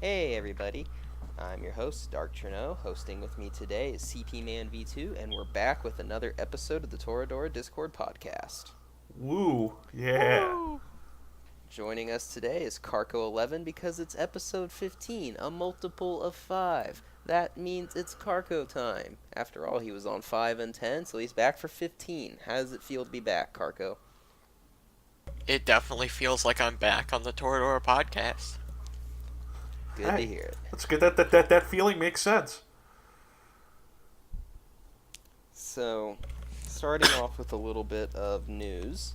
Hey everybody, I'm your host, Dark Trennow. Hosting with me today is CP Man V2, and we're back with another episode of the Toradora Discord podcast. Woo, yeah. Woo! Joining us today is Carco11 because it's episode 15, a multiple of 5. That means it's Carco time. After all, he was on 5 and 10, so he's back for 15. How does it feel to be back, Carco? It definitely feels like I'm back on the Toradora podcast. Good to Hey, hear it. that's good. That feeling makes sense. So, starting off with a little bit of news,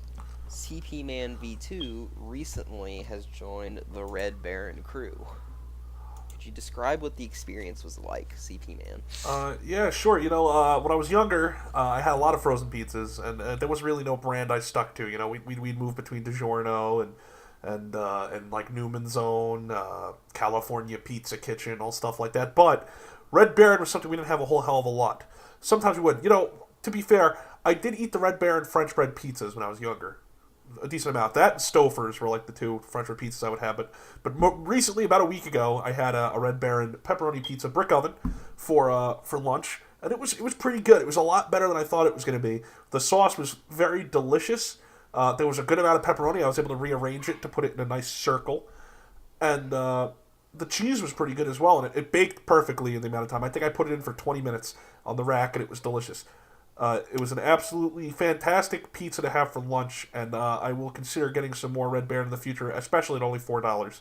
CP Man V2 recently has joined the Red Baron crew. Could you describe what the experience was like, CP Man? Yeah, sure. When I was younger, I had a lot of frozen pizzas, and there was really no brand I stuck to. We'd move between DiGiorno and like Newman's Own, California Pizza Kitchen, all stuff like that. But Red Baron was something we didn't have a whole hell of a lot. Sometimes we would. To be fair, I did eat the Red Baron French bread pizzas when I was younger. A decent amount. That and Stouffer's were like the two French bread pizzas I would have. But recently, about a week ago, I had a Red Baron pepperoni pizza brick oven for lunch, and it was pretty good. It was a lot better than I thought it was going to be. The sauce was very delicious. There was a good amount of pepperoni. I was able to rearrange it to put it in a nice circle, and the cheese was pretty good as well. And it baked perfectly in the amount of time. I think I put it in for 20 minutes on the rack, and it was delicious. It was an absolutely fantastic pizza to have for lunch, and I will consider getting some more Red Baron in the future, especially at only $4.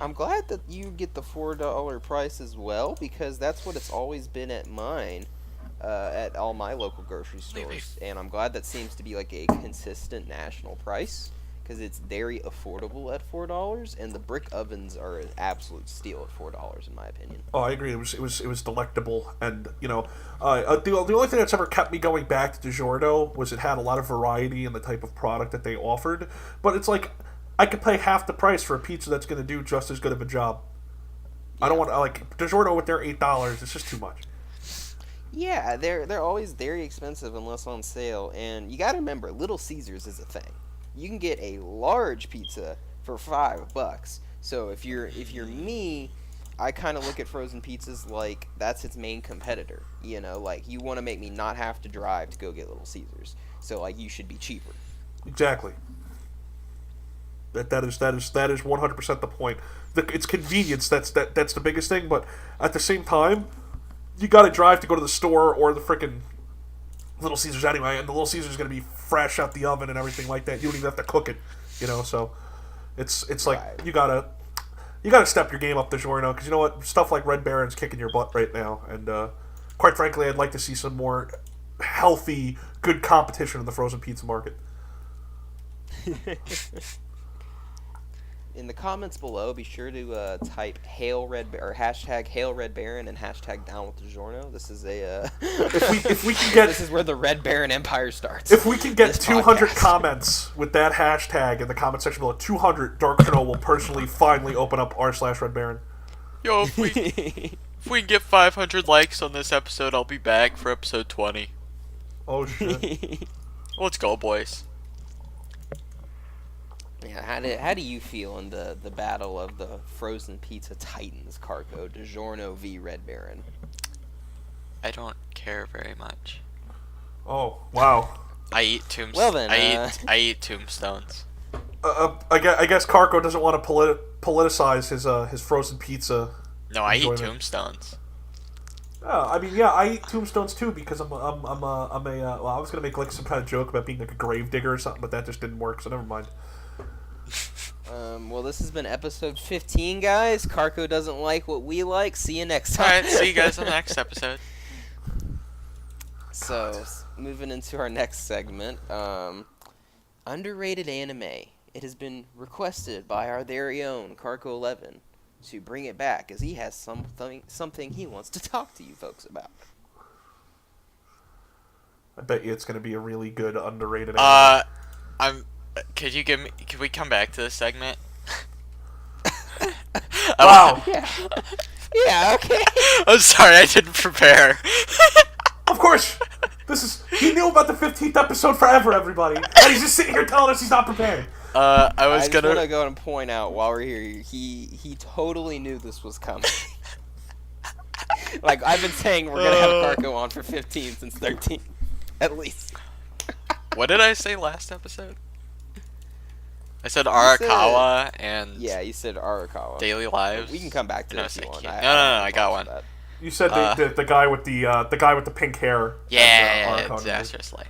I'm glad that you get the $4 price as well, because that's what it's always been at mine, at all my local grocery stores. And I'm glad that seems to be like a consistent national price, because it's very affordable at $4, and the brick ovens are an absolute steal at $4 in my opinion. Oh, I agree. It was delectable, and the only thing that's ever kept me going back to DiGiorno was it had a lot of variety in the type of product that they offered. But it's like I could pay half the price for a pizza that's going to do just as good of a job. I don't want to like DiGiorno with their $8. It's just too much. Yeah, they're always very expensive unless on sale, and you gotta remember, Little Caesars is a thing. You can get a large pizza for $5. So if you're me, I kind of look at frozen pizzas like that's its main competitor. Like you want to make me not have to drive to go get Little Caesars. So like you should be cheaper. Exactly. That is 100% the point. It's convenience. That's the biggest thing. But at the same time, you got to drive to go to the store or the frickin' Little Caesars anyway, and the Little Caesars is going to be fresh out the oven and everything like that. You don't even have to cook it, So it's like Right. you gotta step your game up this year, because you know what, stuff like Red Baron's kicking your butt right now, and quite frankly, I'd like to see some more healthy, good competition in the frozen pizza market. In the comments below, be sure to type Hail Red or hashtag Hail Red Baron and hashtag Down with DiGiorno. This is a If we can get this is where the Red Baron Empire starts. if we can get This 200 podcast. comments with that hashtag in the comment section below, 200, Dark Channel will personally finally open up r/Red Baron. Yo, if we can get 500 likes on this episode, I'll be back for episode 20. Oh shit. Let's go, boys. Yeah, how do you feel in the battle of the frozen pizza titans, Carco, DiGiorno v Red Baron? I don't care very much. Oh wow. I eat tombstones. Well then, I eat tombstones. I guess Carco doesn't want to politicize his frozen pizza. No, I eat enjoyment. tombstones. I mean, yeah, I eat tombstones too because well, I was gonna make like some kind of joke about being like a grave digger or something, but that just didn't work, so never mind. Well, this has been episode 15, guys. Carco doesn't like what we like. See you next time. Alright, see you guys on the next episode. So, moving into our next segment, underrated anime. It has been requested by our very own Carco11 to bring it back, as he has something he wants to talk to you folks about. I bet you it's gonna be a really good underrated. Could we come back to this segment? Wow. Yeah. Yeah, okay. I'm sorry, I didn't prepare. Of course. He knew about the 15th episode forever, everybody, and he's just sitting here telling us he's not prepared. I was I just want gonna. to go and point out while we're here, he totally knew this was coming. Like, I've been saying we're gonna have Carco on for 15 since 13, at least. What did I say last episode? I said You Arakawa and Yeah, you said Arakawa. Daily Lives. We can come back to No, it if you want. no, I got one. That. You said the guy with the pink hair. Yeah, and, Disastrous Life.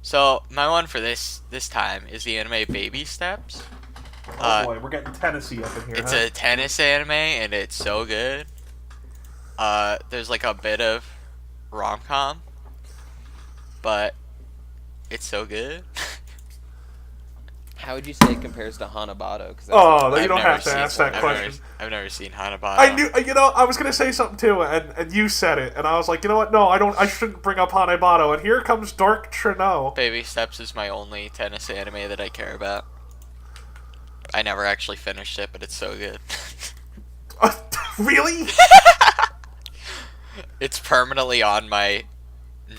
So my one for this time is the anime Baby Steps. Oh boy, we're getting Tennessee up in here. It's a tennis anime and it's so good. There's like a bit of rom-com, but it's so good. How would you say it compares to Hanabado? Oh, you don't have to ask that question. I've never seen Hanabado. I knew, I was gonna say something too, and you said it, and I was like, you know what? No, I shouldn't bring up Hanebado, and here comes Dark Trennow. Baby Steps is my only tennis anime that I care about. I never actually finished it, but it's so good. Really? It's permanently on my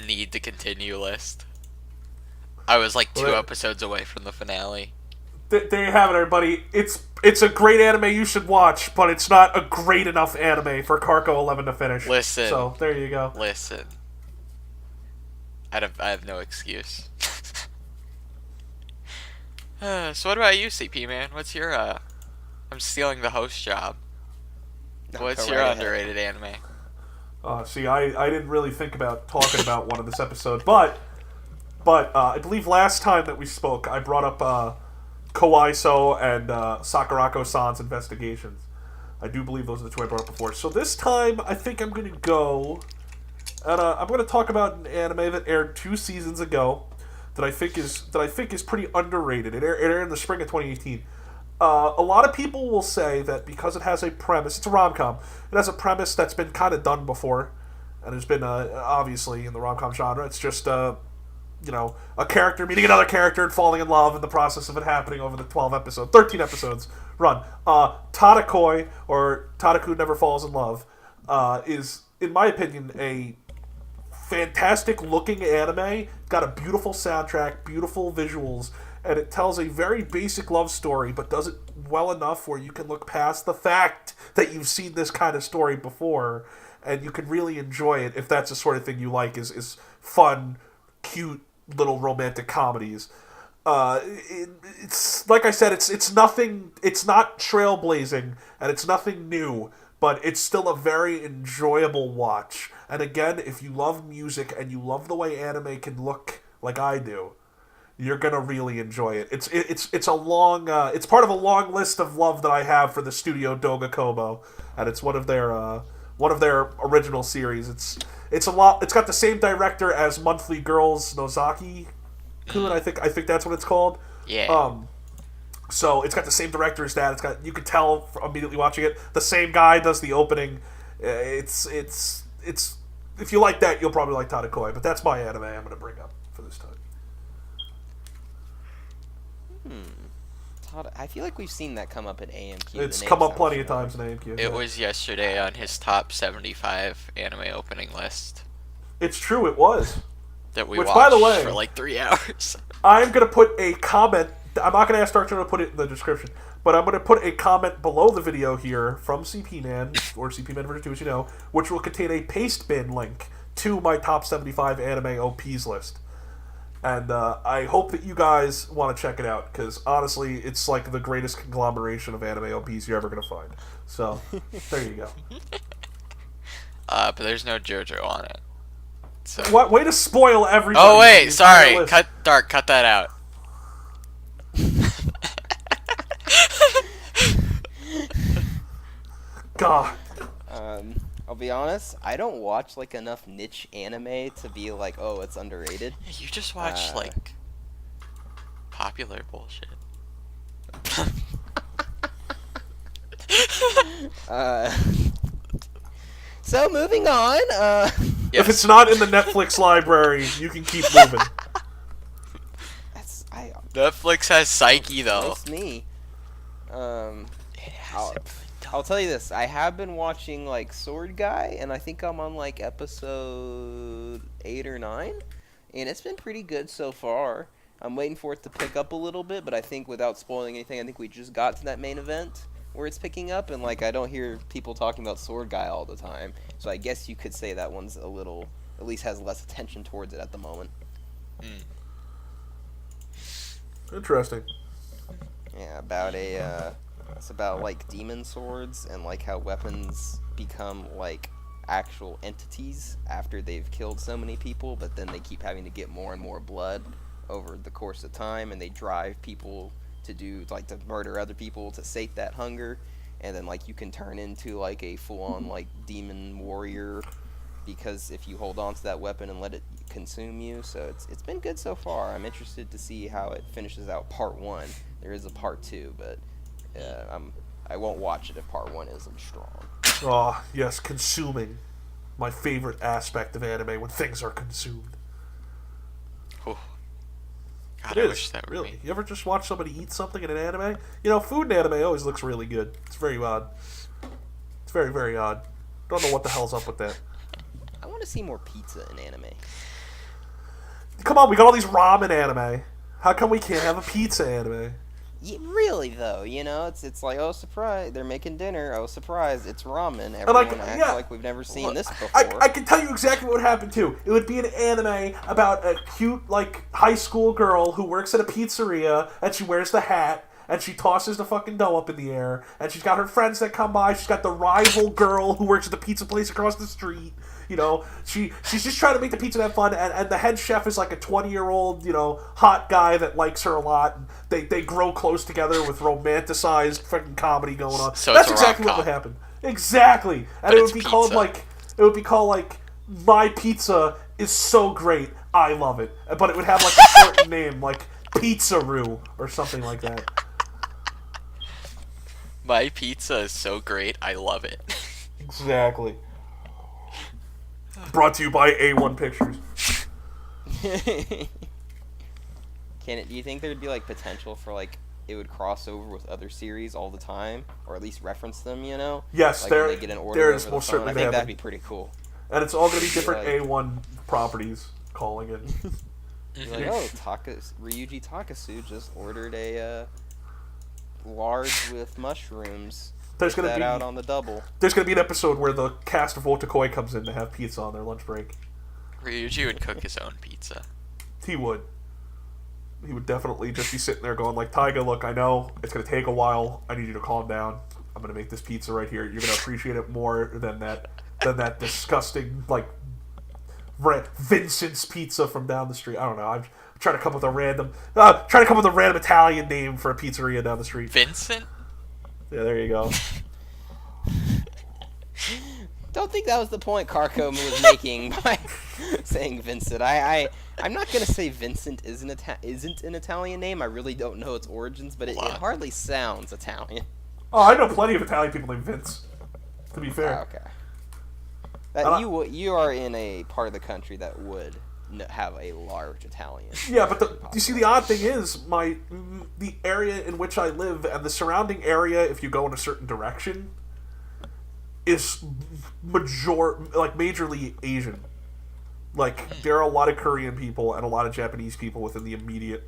need to continue list. I was like 2 episodes away from the finale. There you have it, everybody. It's a great anime you should watch, but it's not a great enough anime for Carco 11 to finish. Listen. So, there you go. Listen. I have no excuse. So what about you, CP man? What's your I'm stealing the host job. What's your underrated anime? See, I didn't really think about talking about one in this episode, but I believe last time that we spoke, I brought up Kawaiso and Sakurako-san's investigations. I do believe those are the two I brought up before. So this time, I think I'm going to go, and I'm going to talk about an anime that aired 2 seasons ago that I think is pretty underrated. It aired in the spring of 2018. A lot of people will say that because it has a premise, it's a rom-com, it has a premise that's been kind of done before, and there's been, obviously, in the rom-com genre, it's just, a character meeting another character and falling in love in the process of it happening over the 13 episodes run. Tadakoi, or Tadaku Never Falls in Love, is, in my opinion, a fantastic looking anime. It's got a beautiful soundtrack, beautiful visuals, and it tells a very basic love story, but does it well enough where you can look past the fact that you've seen this kind of story before, and you can really enjoy it if that's the sort of thing you like, is fun, cute, little romantic comedies. It's like I said, it's nothing, it's not trailblazing, and it's nothing new, but it's still a very enjoyable watch. And again, if you love music and you love the way anime can look like I do, you're gonna really enjoy it. It's a long it's part of a long list of love that I have for the studio Doga Kobo, and it's one of their original series. It's a lot. It's got the same director as Monthly Girls Nozaki-kun. I think that's what it's called. Yeah. So it's got the same director as that. You could tell immediately watching it. The same guy does the opening. It's if you like that, you'll probably like Tadakoi. But that's my anime I'm going to bring up for this time. I feel like we've seen that come up in AMQ. It's come up plenty of times in AMQ. It was yesterday on his top 75 anime opening list. It's true, it was. That we Which, watched by the way, for like 3 hours. I'm going to put a comment. I'm not going to ask Dark to put it in the description, but I'm going to put a comment below the video here from CP Man, or CP Man version 2, as you know, which will contain a paste bin link to my top 75 anime OPs list. And I hope that you guys want to check it out, because honestly, it's like the greatest conglomeration of anime OPs you're ever going to find. So, there you go. But there's no JoJo on it. So. What? Way to spoil everything. Oh wait, sorry. Cut that out. God. I'll be honest, I don't watch like enough niche anime to be like, oh, it's underrated. You just watch like popular bullshit. So moving on. Yes. If it's not in the Netflix library, you can keep moving. Netflix has Psyche though. That's me. I'll tell you this. I have been watching like Sword Guy, and I think I'm on like episode 8 or 9, and it's been pretty good so far. I'm waiting for it to pick up a little bit, but I think without spoiling anything, I think we just got to that main event where it's picking up, and like I don't hear people talking about Sword Guy all the time, so I guess you could say that one's a little, at least has less attention towards it at the moment. Interesting. Yeah, it's about like demon swords and like how weapons become like actual entities after they've killed so many people, but then they keep having to get more and more blood over the course of time, and they drive people to murder other people to sate that hunger, and then like you can turn into like a full-on like demon warrior because if you hold on to that weapon and let it consume you. So it's been good so far. I'm interested to see how it finishes out part 1. There is a part 2, but I won't watch it if part 1 isn't strong. Oh, yes, consuming. My favorite aspect of anime, when things are consumed. Oh. God, It I is, wish that were really. me. You ever just watch somebody eat something in an anime? You know, food in anime always looks really good. It's very odd. It's very, very odd. Don't know what the hell's up with that. I want to see more pizza in anime. Come on, we got all these ramen anime. How come we can't have a pizza anime? Yeah, really though, you know, it's like, oh surprise, they're making dinner. Oh surprise, it's ramen. like, Everyone acts yeah. like we've never seen this before. I can tell you exactly what would happen too. It would be an anime about a cute, like, high school girl who works at a pizzeria, and she wears the hat, and she tosses the fucking dough up in the air, and she's got her friends that come by. She's got the rival girl who works at the pizza place across the street. You know, she's just trying to make the pizza that fun, and the head chef is like a 20-year-old, you know, hot guy that likes her a lot. And they grow close together with romanticized fucking comedy going on. So that's it's a exactly what rom-com. would happen. Exactly, and But it would it's be called like My Pizza is so great, I love it. But it would have like a certain name, like Pizza-roo or something like that. My pizza is so great, I love it. Exactly. Brought to you by A1 Pictures. Do you think there'd be like potential for like it would cross over with other series all the time, or at least reference them? You know? Yes, like there. when they get an order There over is the most phone. certainly I think happen. that'd be pretty cool. And it's all going to be different Like- A1 properties calling it. You're like, oh, Ryuji Takasu just ordered a large with mushrooms. There's Put going to that be out on the double. There's going to be an episode where the cast of Otakoi comes in to have pizza on their lunch break. Ryuji would cook his own pizza. He would. He would definitely just be sitting there going like, Taiga, look, I know it's going to take a while. I need you to calm down. I'm going to make this pizza right here. You're going to appreciate it more than that disgusting, like, Vincent's pizza from down the street. I don't know. I'm trying to come up with a random Italian name for a pizzeria down the street. Vincent? Yeah, there you go. Don't think that was the point Carco was making by saying Vincent. I'm not gonna say Vincent isn't an Italian name. I really don't know its origins, but it hardly sounds Italian. Oh, I know plenty of Italian people named Vince. To be fair. Okay. You are in a part of the country that would have a large Italian. Yeah, but you see, the odd thing is, the area in which I live and the surrounding area, if you go in a certain direction, is majorly Asian. Like, there are a lot of Korean people and a lot of Japanese people within the immediate,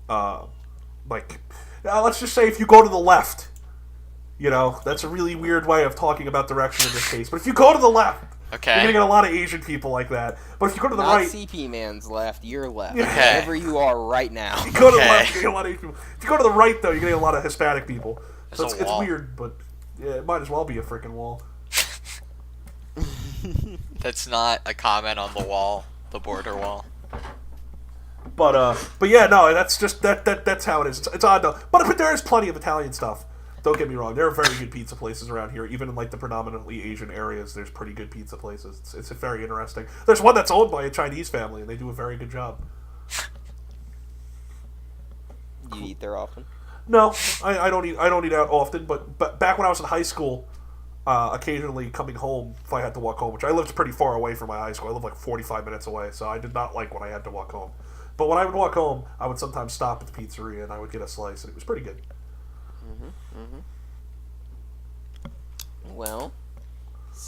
let's just say if you go to the left, you know, that's a really weird way of talking about direction in this case, but if you go to the left, Okay. you're gonna get a lot of Asian people like that. But if you go to the Not right, CP Man's left, you're left. Okay. Wherever you are right now. you go to the Okay. left, you get a lot of Asian people. If you go to the right, though, you're gonna get a lot of Hispanic people. So There's a it's wall. weird, but yeah, it might as well be a freaking wall. That's not a comment on the wall, the border wall. But yeah, no, that's just that's how it is. It's odd though. But there is plenty of Italian stuff. Don't get me wrong. There are very good pizza places around here. Even in like the predominantly Asian areas, there's pretty good pizza places. It's very interesting. There's one that's owned by a Chinese family, and they do a very good job. Do you eat there often? No, I don't eat out often. But back when I was in high school, occasionally coming home if I had to walk home, which I lived pretty far away from my high school. I lived like 45 minutes away, so I did not like when I had to walk home. But when I would walk home, I would sometimes stop at the pizzeria and I would get a slice, and it was pretty good. Well,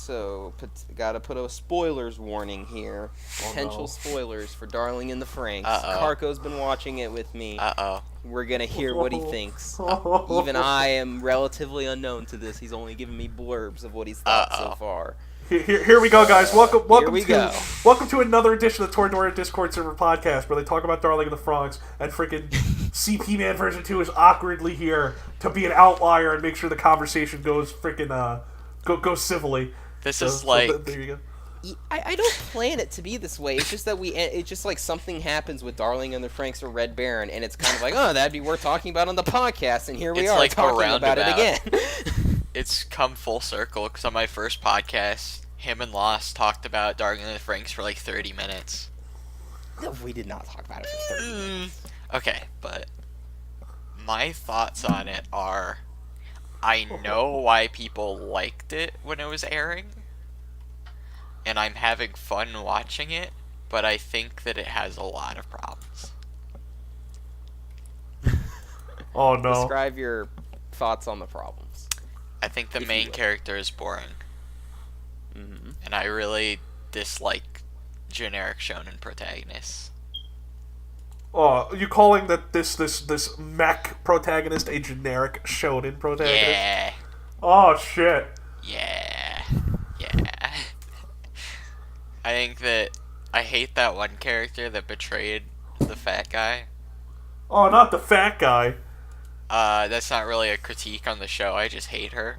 So, gotta put a spoilers warning here. Potential no. spoilers for Darling in the Franxx. Uh-oh. Carco's been watching it with me. Uh-oh. We're gonna hear what he thinks. Even I am relatively unknown to this. He's only given me blurbs of what he's thought so far. Here we go, guys. Welcome go. welcome to another edition of the Toradora Discord server podcast, where they talk about Darling in the FRANXX, and freaking CP Man version 2 is awkwardly here to be an outlier and make sure the conversation goes freaking go civilly. This is like there you go. I don't plan it to be this way. It's just that it's just like something happens with Darling and the FRANXX or Red Baron, and it's kind of like, oh, that'd be worth talking about on the podcast, and here we are like talking about it again. It's come full circle, because on my first podcast, him and Lost talked about Darling in the FRANXX for like 30 minutes. No, we did not talk about it for 30 minutes. Okay, but my thoughts on it are, I know why people liked it when it was airing, and I'm having fun watching it, but I think that it has a lot of problems. Oh no. Describe your thoughts on the problems. I think the main character is boring. Mm-hmm. And I really dislike generic shonen protagonists. Oh, you calling that this mech protagonist a generic shonen protagonist? Yeah. Oh shit. Yeah. I think that I hate that one character that betrayed the fat guy. Oh, not the fat guy. That's not really a critique on the show. I just hate her.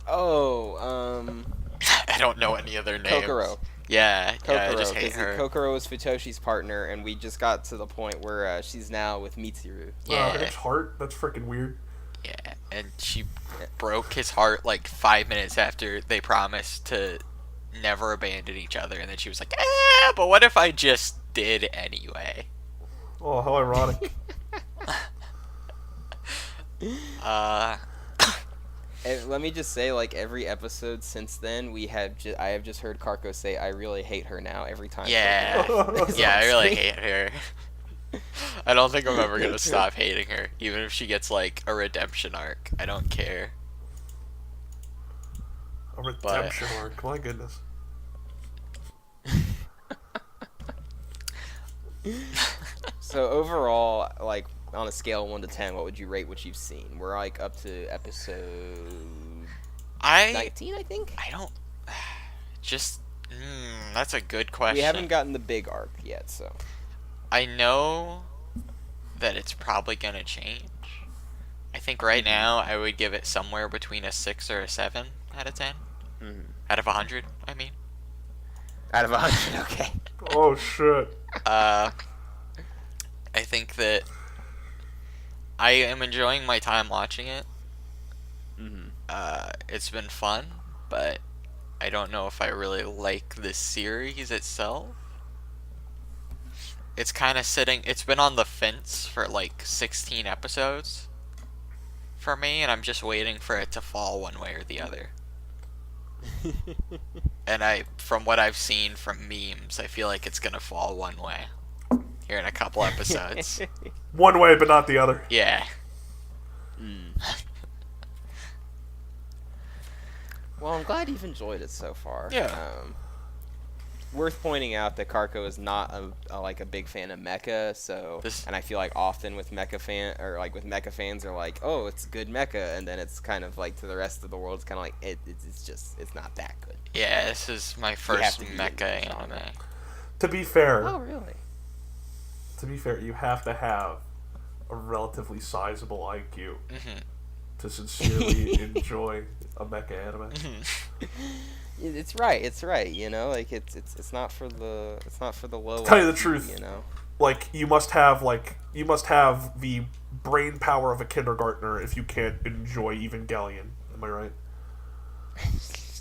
Oh, I don't know any other names. Kokoro. Yeah, Kokoro, I just hate her. Kokoro is Futoshi's partner, and we just got to the point where she's now with Mitsuru. Yeah. His heart? That's freaking weird. Yeah, and she broke his heart like 5 minutes after they promised to never abandon each other, and then she was like, but what if I just did anyway? Oh, how ironic. And let me just say, like, every episode since then, I have just heard Carco say, I really hate her now every time. Yeah, yeah, I really hate her. I don't think I'm ever gonna stop hating her, even if she gets like a redemption arc. I don't care. A redemption arc, my goodness. So overall, like, on a scale of 1 to 10, what would you rate what you've seen? We're like up to episode 19, I think. I don't. Just. That's a good question. We haven't gotten the big arc yet, so. I know that it's probably gonna change. I think right now I would give it somewhere between a 6 or a 7 out of 10. Mm-hmm. Out of 100, I mean. Out of 100, okay. Oh shit. I think that I am enjoying my time watching it. Mm-hmm. It's been fun, but I don't know if I really like the series itself. It's kind of it's been on the fence for like 16 episodes for me, and I'm just waiting for it to fall one way or the other. And from what I've seen from memes, I feel like it's gonna fall one way here in a couple episodes. One way, but not the other. Yeah. Well, I'm glad you've enjoyed it so far. Yeah. Worth pointing out that Carco is not a big fan of mecha, so and I feel like often with mecha fans are like, oh, it's good mecha, and then it's kind of like to the rest of the world, it's kind of like it's not that good. Yeah, this is my first mecha anime. To be fair. Oh, really? To be fair, you have to have a relatively sizable IQ to sincerely enjoy a mecha anime. It's right. You know, like it's not for the low. To tell you the truth, you know, like you must have the brain power of a kindergartner if you can't enjoy Evangelion. Am I right?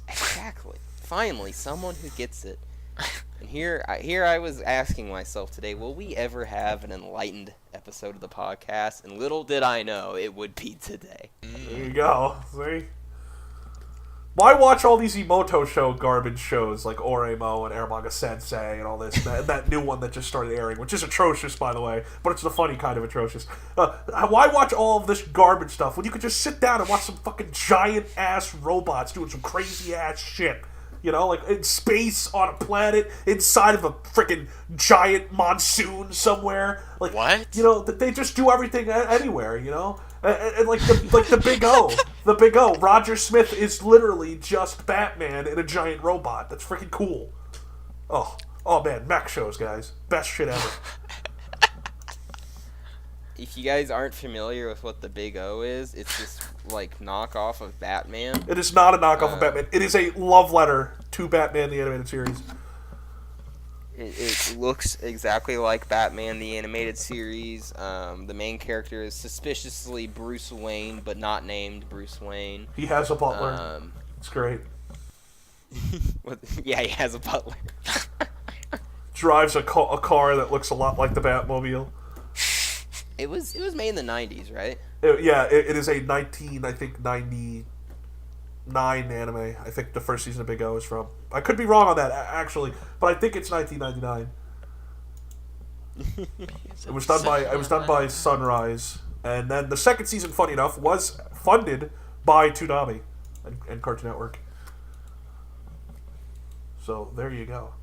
Exactly. Finally, someone who gets it. And here I was asking myself today, will we ever have an enlightened episode of the podcast? And little did I know it would be today. There you go. See? Why watch all these Emoto show garbage shows like Oremo and Eramaga Sensei and all this? That new one that just started airing, which is atrocious, by the way, but it's the funny kind of atrocious. Why watch all of this garbage stuff when you could just sit down and watch some fucking giant-ass robots doing some crazy-ass shit? You know, like in space, on a planet, inside of a freaking giant monsoon somewhere. Like, what? You know, they just do everything anywhere, you know? And like the Big O. The Big O. Roger Smith is literally just Batman in a giant robot. That's freaking cool. Oh man, mech shows, guys. Best shit ever. If you guys aren't familiar with what the Big O is, it's this like knockoff of Batman. It is not a knockoff of Batman. It is a love letter to Batman the Animated Series. It looks exactly like Batman the Animated Series. The main character is suspiciously Bruce Wayne, but not named Bruce Wayne. He has a butler. It's great. Yeah, he has a butler. Drives a car that looks a lot like the Batmobile. It was made in the 90s, right? It is a 99 anime. I think the first season of Big O is from. I could be wrong on that, actually, but I think it's 1999. It was done by Sunrise, and then the second season, funny enough, was funded by Toonami and Cartoon Network. So there you go.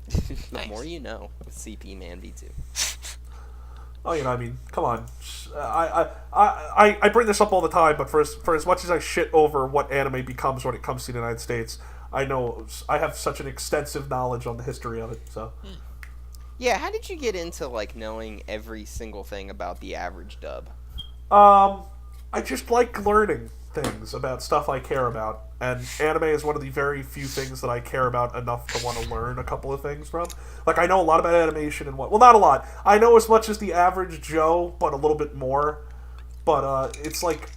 The more you know with CP Man V2. Oh, you know, I mean, come on. I bring this up all the time, but for as much as I shit over what anime becomes when it comes to the United States, I know I have such an extensive knowledge on the history of it. So, yeah, how did you get into like knowing every single thing about the average dub? I just like learning things about stuff I care about, and anime is one of the very few things that I care about enough to want to learn a couple of things from. Like, I know a lot about animation and what. Well, not a lot. I know as much as the average Joe, but a little bit more. But it's like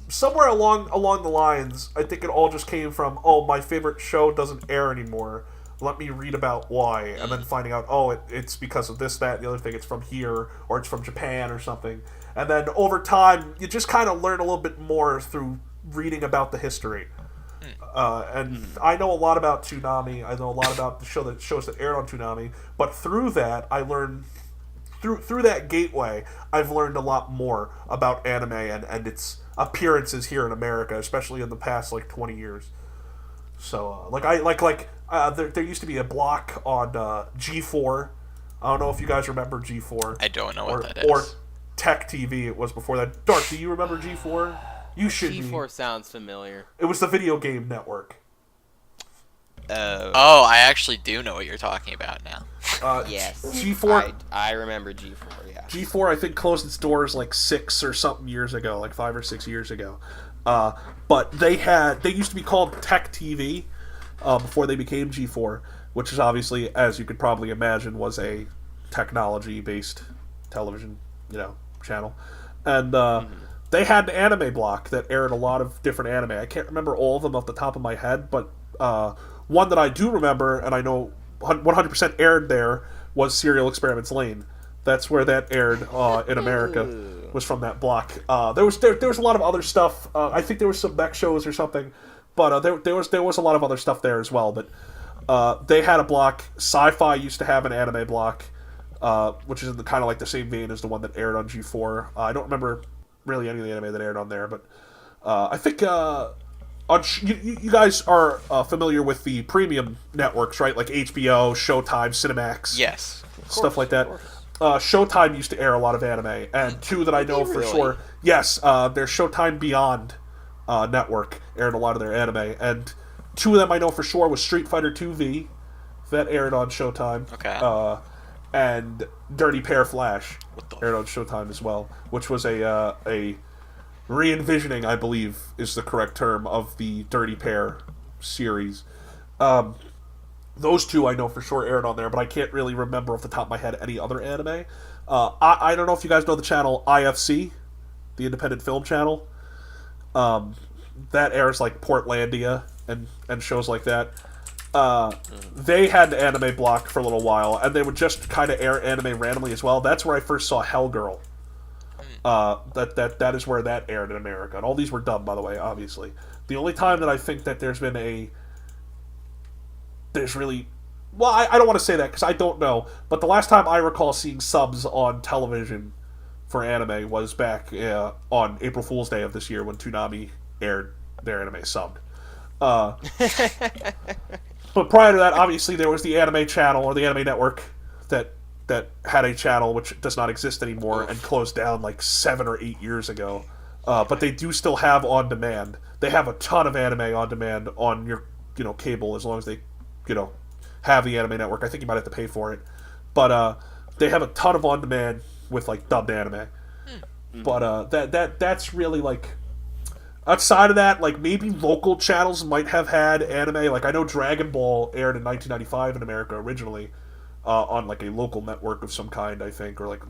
somewhere along the lines, I think it all just came from, oh, my favorite show doesn't air anymore. Let me read about why, and then finding out, oh, it's because of this, that, and the other thing. It's from here, or it's from Japan, or something. And then over time, you just kind of learn a little bit more through reading about the history. And I know a lot about Toonami. I know a lot about the shows that aired on Toonami. But through that, I learned through that gateway, I've learned a lot more about anime and its appearances here in America, especially in the past like 20 years. So there used to be a block on G4. I don't know if you guys remember G4. I don't know what that is. Or Tech TV. It was before that. Dark, do you remember G4? You should. G4 sounds familiar. It was the video game network. Oh, I actually do know what you're talking about now. Yes. G4. I remember G4. Yeah. G4, I think, closed its doors like 6 or something years ago, like 5 or 6 years ago. But they used to be called Tech TV before they became G4, which is obviously, as you could probably imagine, was a technology-based television, channel. And they had an anime block that aired a lot of different anime. I can't remember all of them off the top of my head, but one that I do remember, and I know 100% aired there, was Serial Experiments Lane. That's where that aired in America, was from that block. There was a lot of other stuff. I think there was some mech shows or something, but there was a lot of other stuff there as well. But they had a block. Sci-Fi used to have an anime block, which is in kind of like the same vein as the one that aired on G4. I don't remember really any of the anime that aired on there, but I think you guys are familiar with the premium networks, right? Like HBO, Showtime, Cinemax. Yes. Stuff like that. Showtime used to air a lot of anime, and two that I know for sure. Yes, their Showtime Beyond network aired a lot of their anime, and two of them I know for sure was Street Fighter 2V, that aired on Showtime. Okay. And Dirty Pair Flash aired on Showtime as well, which was a re-envisioning, I believe, is the correct term, of the Dirty Pair series. Those two I know for sure aired on there, but I can't really remember off the top of my head any other anime. I don't know if you guys know the channel IFC, the Independent Film Channel. That airs like Portlandia and shows like that. They had an anime block for a little while, and they would just kind of air anime randomly as well. That's where I first saw Hellgirl. That is where that aired in America, and all these were dubbed, by the way. Obviously, the only time that I think that there's really, well, I don't want to say that because I don't know, but the last time I recall seeing subs on television for anime was back on April Fool's Day of this year when Toonami aired their anime subbed. But prior to that, obviously, there was the anime channel or the anime network that had a channel which does not exist anymore and closed down like 7 or 8 years ago. But they do still have on demand. They have a ton of anime on demand on your cable as long as they have the anime network. I think you might have to pay for it, but they have a ton of on demand with like dubbed anime. But that's really like. Outside of that, like maybe local channels might have had anime. Like I know Dragon Ball aired in 1995 in America originally on like a local network of some kind, I think, or like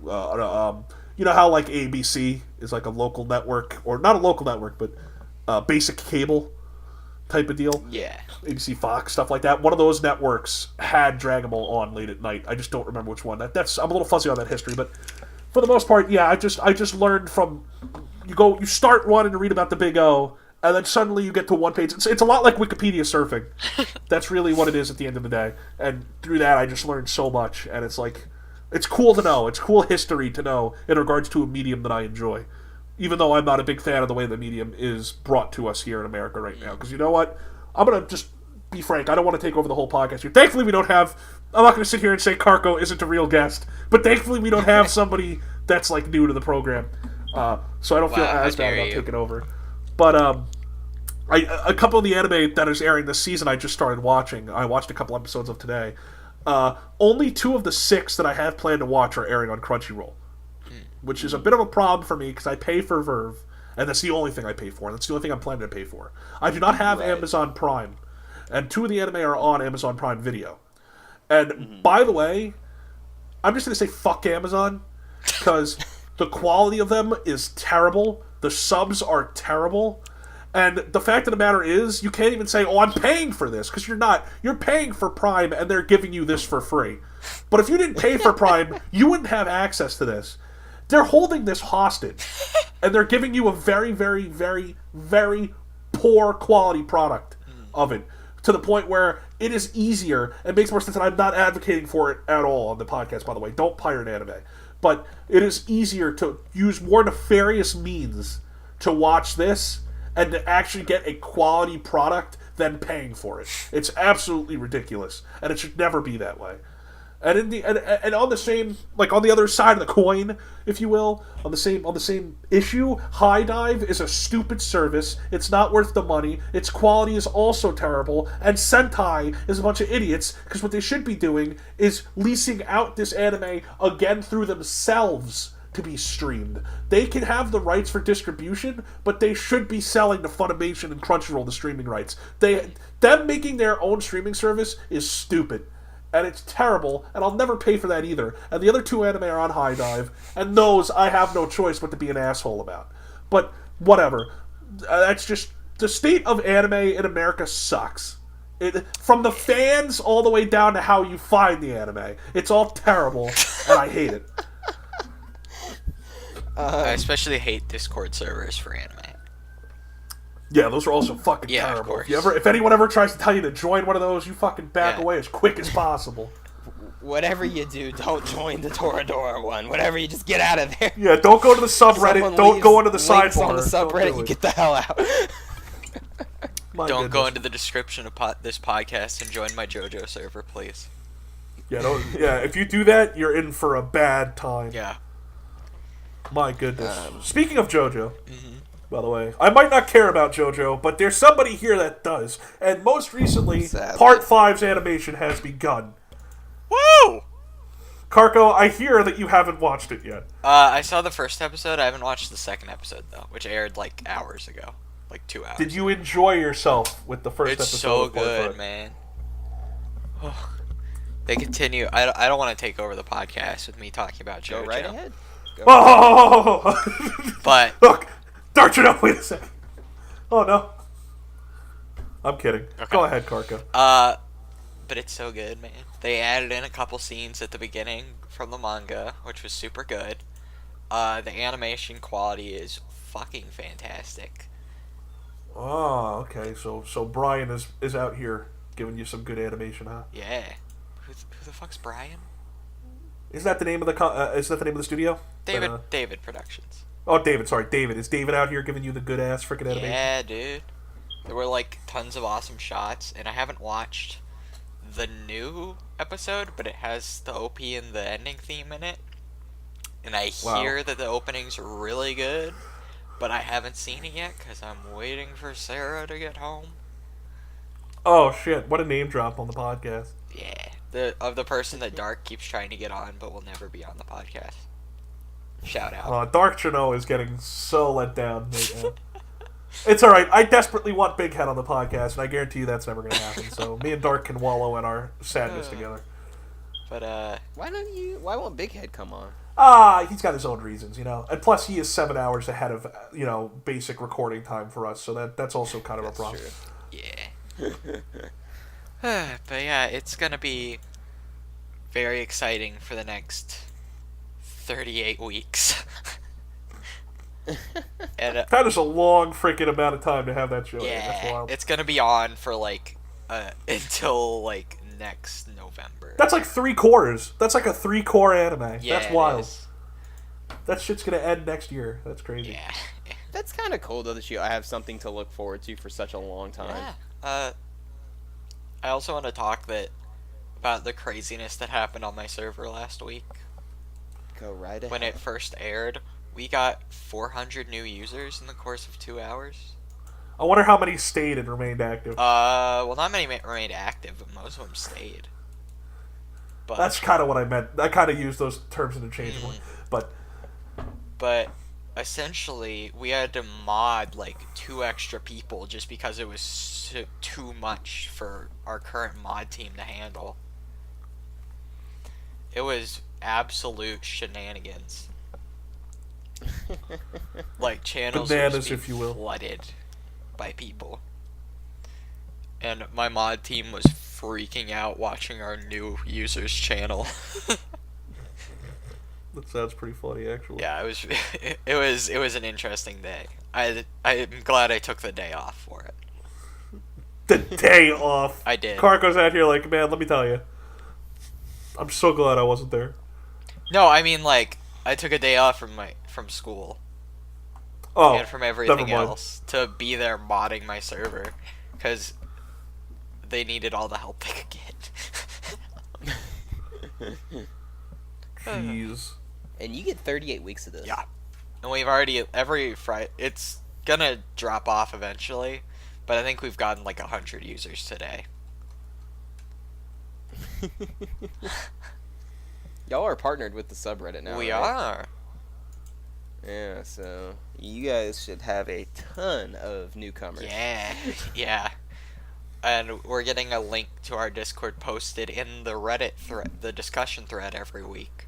you know how like ABC is like a local network, or not a local network, but basic cable type of deal. Yeah. ABC Fox, stuff like that. One of those networks had Dragon Ball on late at night. I just don't remember which one. That's I'm a little fuzzy on that history, but for the most part, yeah, I just learned from. You start one and read about the Big O, and then suddenly you get to one page. It's a lot like Wikipedia surfing. That's really what it is at the end of the day. And through that, I just learned so much. And it's like, it's cool to know. It's cool history to know in regards to a medium that I enjoy. Even though I'm not a big fan of the way the medium is brought to us here in America right now. Because you know what? I'm going to just be frank. I don't want to take over the whole podcast here. Thankfully, we don't have... I'm not going to sit here and say Karko isn't a real guest. But thankfully, we don't have somebody that's like new to the program. So I don't feel as bad about taking over. But a couple of the anime that is airing this season I just started watching. I watched a couple episodes of today. Only 2 of the 6 that I have planned to watch are airing on Crunchyroll. Which is a bit of a problem for me because I pay for Verve. And that's the only thing I pay for. And that's the only thing I'm planning to pay for. I do not have Amazon Prime. And 2 of the anime are on Amazon Prime Video. And by the way, I'm just going to say fuck Amazon. Because... the quality of them is terrible. The subs are terrible. And the fact of the matter is, you can't even say, oh, I'm paying for this, because you're not. You're paying for Prime, and they're giving you this for free. But if you didn't pay for Prime, you wouldn't have access to this. They're holding this hostage, and they're giving you a very, very, very, very poor quality product of it, to the point where it is easier, it makes more sense, and I'm not advocating for it at all on the podcast, by the way. Don't pirate anime. But it is easier to use more nefarious means to watch this and to actually get a quality product than paying for it. It's absolutely ridiculous, and it should never be that way. And in the and on the same, like on the other side of the coin, if you will, on the same issue, High Dive is a stupid service. It's not worth the money. Its quality is also terrible, and Sentai is a bunch of idiots because what they should be doing is leasing out this anime again through themselves to be streamed. They can have the rights for distribution, but they should be selling to Funimation and Crunchyroll the streaming rights. Them making their own streaming service is stupid. And it's terrible, and I'll never pay for that either. And the other 2 anime are on High Dive, and those I have no choice but to be an asshole about. But whatever. That's just... the state of anime in America sucks. From the fans all the way down to how you find the anime. It's all terrible, and I hate it. I especially hate Discord servers for anime. Yeah, those are also fucking terrible. Of course. If anyone ever tries to tell you to join one of those, you fucking back away as quick as possible. Whatever you do, don't join the Toradora one. Whatever, you just get out of there. Yeah, don't go to the subreddit. Don't go into the sidebar. On the subreddit, you get the hell out. Don't go into the description of this podcast and join my JoJo server, please. Yeah, if you do that, you're in for a bad time. Yeah. My goodness. Speaking of JoJo, by the way, I might not care about JoJo, but there's somebody here that does. And most recently, Sadly. Part 5's animation has begun. Woo! Karko, I hear that you haven't watched it yet. I saw the first episode. I haven't watched the second episode, though, which aired, like, hours ago. Like, 2 hours. Did you enjoy yourself with the first episode? It's so of Part good, 5? man. They continue. I don't want to take over the podcast with me talking about JoJo. Go right ahead. But look, Darchino, wait a second. Oh no, I'm kidding. Okay. Go ahead, Karka. But it's so good, man. They added in a couple scenes at the beginning from the manga, which was super good. The animation quality is fucking fantastic. Oh, okay. So Brian is out here giving you some good animation, huh? Yeah. Who the fuck's Brian? Is that the name of the studio? David David Productions. Oh, David. Sorry, David. Is David out here giving you the good ass freaking animation? Yeah, dude. There were like tons of awesome shots, and I haven't watched the new episode, but it has the OP and the ending theme in it. And I hear that the opening's really good, but I haven't seen it yet because I'm waiting for Sarah to get home. Oh shit! What a name drop on the podcast. Yeah, the person that Dark keeps trying to get on, but will never be on the podcast. Shout out. Dark Trennow is getting so let down right now. It's all right. I desperately want Big Head on the podcast, and I guarantee you that's never going to happen. So me and Dark can wallow in our sadness together. But why won't Big Head come on? He's got his own reasons, And plus, he is 7 hours ahead of basic recording time for us. So that's also kind of a problem. True. Yeah. But yeah, it's gonna be very exciting for the next 38 weeks. And that is a long freaking amount of time to have that show. Yeah, that's wild. It's gonna be on for until next November. That's like 3 quarters. That's like a 3-core anime. Yeah, that's wild. That shit's gonna end next year. That's crazy. Yeah. That's kind of cool though that I have something to look forward to for such a long time. Yeah. I also want to talk about the craziness that happened on my server last week. Go right ahead. When it first aired, we got 400 new users in the course of 2 hours. I wonder how many stayed and remained active. Well, not many remained active, but most of them stayed. But that's kind of what I meant. I kind of used those terms interchangeably, But essentially, we had to mod 2 extra people just because it was too much for our current mod team to handle. It was absolute shenanigans. Channels bananas, were if you will, flooded by people, and my mod team was freaking out watching our new users channel. That sounds pretty funny, actually. Yeah, it was an interesting day. I'm glad I took the day off for it. The day off. I did. Carco's out here man, let me tell you, I'm so glad I wasn't there. No, I mean I took a day off from school. Oh, and from everything else to be there modding my server because they needed all the help they could get. Jeez. And you get 38 weeks of this. Yeah. And we've already every Friday. It's gonna drop off eventually, but I think we've gotten 100 users today. Y'all are partnered with the subreddit now. We right? are. Yeah, so you guys should have a ton of newcomers. Yeah, yeah. And we're getting a link to our Discord posted in the Reddit thread, the discussion thread every week.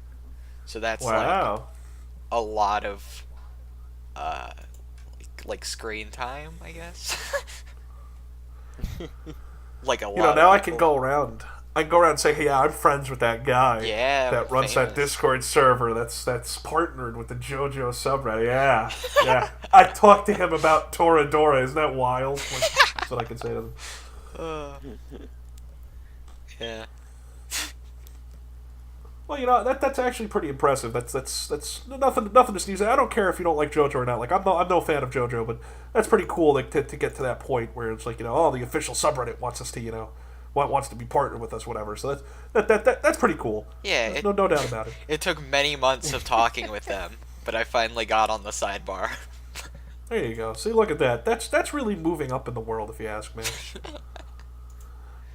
So that's a lot of screen time, I guess. A lot. Now I can go around. I can go around and say, "Hey, yeah, I'm friends with that guy. That runs that Discord server. That's partnered with the JoJo subreddit. Yeah. I talked to him about Toradora. Isn't that wild?" That's what I can say to them. Yeah. Well, that's actually pretty impressive. That's nothing to sneeze at. I don't care if you don't like JoJo or not. I'm no fan of JoJo, but that's pretty cool. To get to that point where it's the official subreddit wants us to wants to be partnered with us, whatever. So that's pretty cool. Yeah, There's no doubt about it. It took many months of talking with them, but I finally got on the sidebar. There you go. See, look at that. That's really moving up in the world, if you ask me.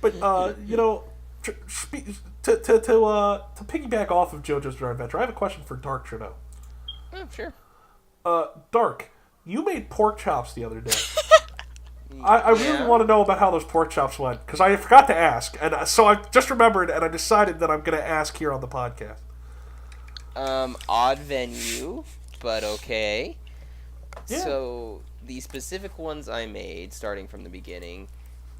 But to piggyback off of JoJo's Bizarre Adventure, I have a question for Dark Trennow. Oh, sure. Dark, you made pork chops the other day. I really want to know about how those pork chops went, because I forgot to ask, and so I just remembered, and I decided that I'm going to ask here on the podcast. Odd venue, but okay. Yeah. So, the specific ones I made, starting from the beginning,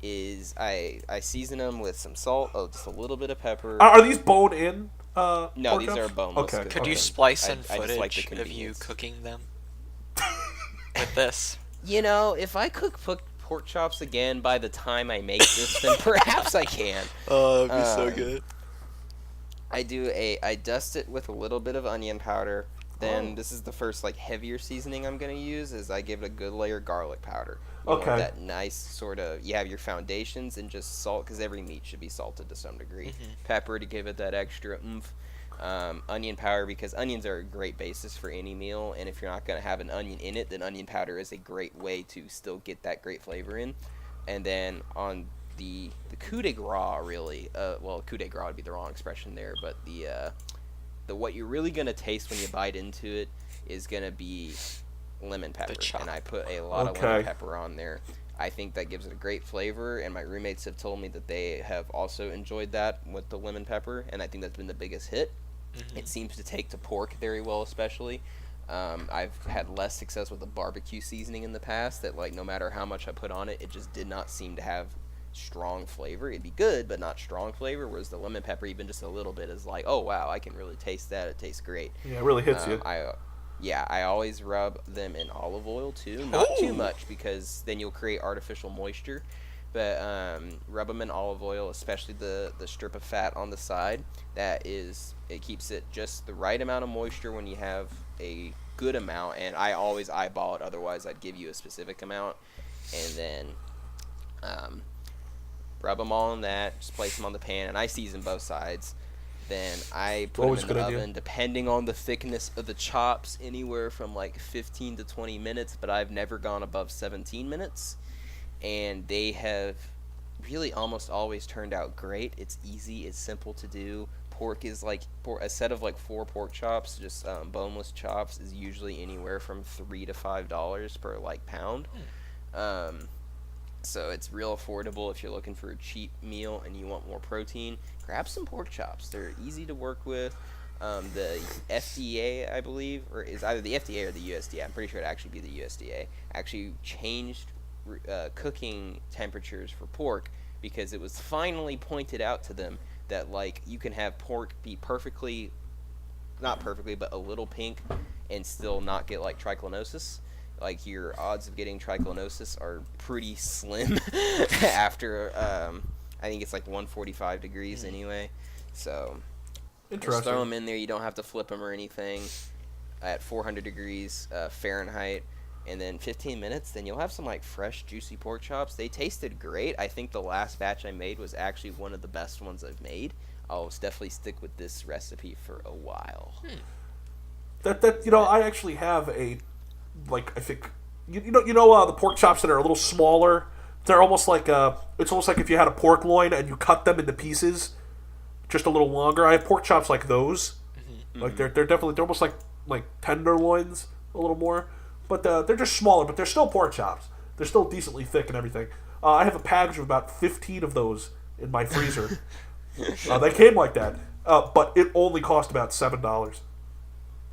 is I season them with some salt, just a little bit of pepper. Are these bone in? No, pork these chops? are boneless. Okay. Could you Okay. splice in I just like the footage of you convenience. cooking them with this? You know, if I cook pork chops again by the time I make this, then perhaps I can. Oh, that'd be so Um, good. I dust it with a little bit of onion powder. Then Oh. this is the first like heavier seasoning I'm gonna use is I give it a good layer of garlic powder. You Okay. want that nice sort of you have your foundations and just salt because every meat should be salted to some degree. Pepper to give it that extra oomph. Onion powder because onions are a great basis for any meal, and if you're not gonna have an onion in it, then onion powder is a great way to still get that great flavor in. And then on the coup de grace really, well, coup de grace would be the wrong expression there, but the what you're really gonna taste when you bite into it is gonna be lemon pepper, and I put a lot of lemon Okay. pepper on there. I think that gives it a great flavor, and my roommates have told me that they have also enjoyed that with the lemon pepper, and I think that's been the biggest hit. It seems to take to pork very well, especially. I've had less success with the barbecue seasoning in the past. That like no matter how much I put on it, it just did not seem to have strong flavor. It'd be good, but not strong flavor. Whereas the lemon pepper, even just a little bit, is like, oh wow, I can really taste that. It tastes great. Yeah, it really hits you. I always rub them in olive oil too, not too much because then you'll create artificial moisture. But rub them in olive oil, especially the strip of fat on the side. It keeps it just the right amount of moisture when you have a good amount. And I always eyeball it, otherwise I'd give you a specific amount. And then rub them all in that, just place them on the pan, and I season both sides. Then I put Always them in a the good idea. oven, depending on the thickness of the chops, anywhere from like 15 to 20 minutes, but I've never gone above 17 minutes. And they have really almost always turned out great. It's easy, it's simple to do. Pork is like, a set of like 4 pork chops, just boneless chops, is usually anywhere from $3 to $5 per like pound. So it's real affordable if you're looking for a cheap meal and you want more protein. Grab some pork chops. They're easy to work with. The FDA, I believe, or is either the FDA or the USDA. I'm pretty sure it'd actually be the USDA. Actually changed cooking temperatures for pork because it was finally pointed out to them that like you can have pork be perfectly, not perfectly, but a little pink and still not get like trichinosis. Like your odds of getting trichinosis are pretty slim after I think it's like 145 degrees anyway. So just throw Interesting. them in there. You don't have to flip them or anything. At 400 degrees Fahrenheit, and then 15 minutes, then you'll have some like fresh juicy pork chops. They tasted great. I think the last batch I made was actually one of the best ones I've made. I'll definitely stick with this recipe for a while. That you know, I actually have a like I think you know the pork chops that are a little smaller. They're almost like it's almost like if you had a pork loin and you cut them into pieces, just a little longer. I have pork chops like those. Like they're definitely they're almost like tenderloins a little more, but they're just smaller. But they're still pork chops. They're still decently thick and everything. I have a package of about 15 of those in my freezer. They came like that, but it only cost about $7.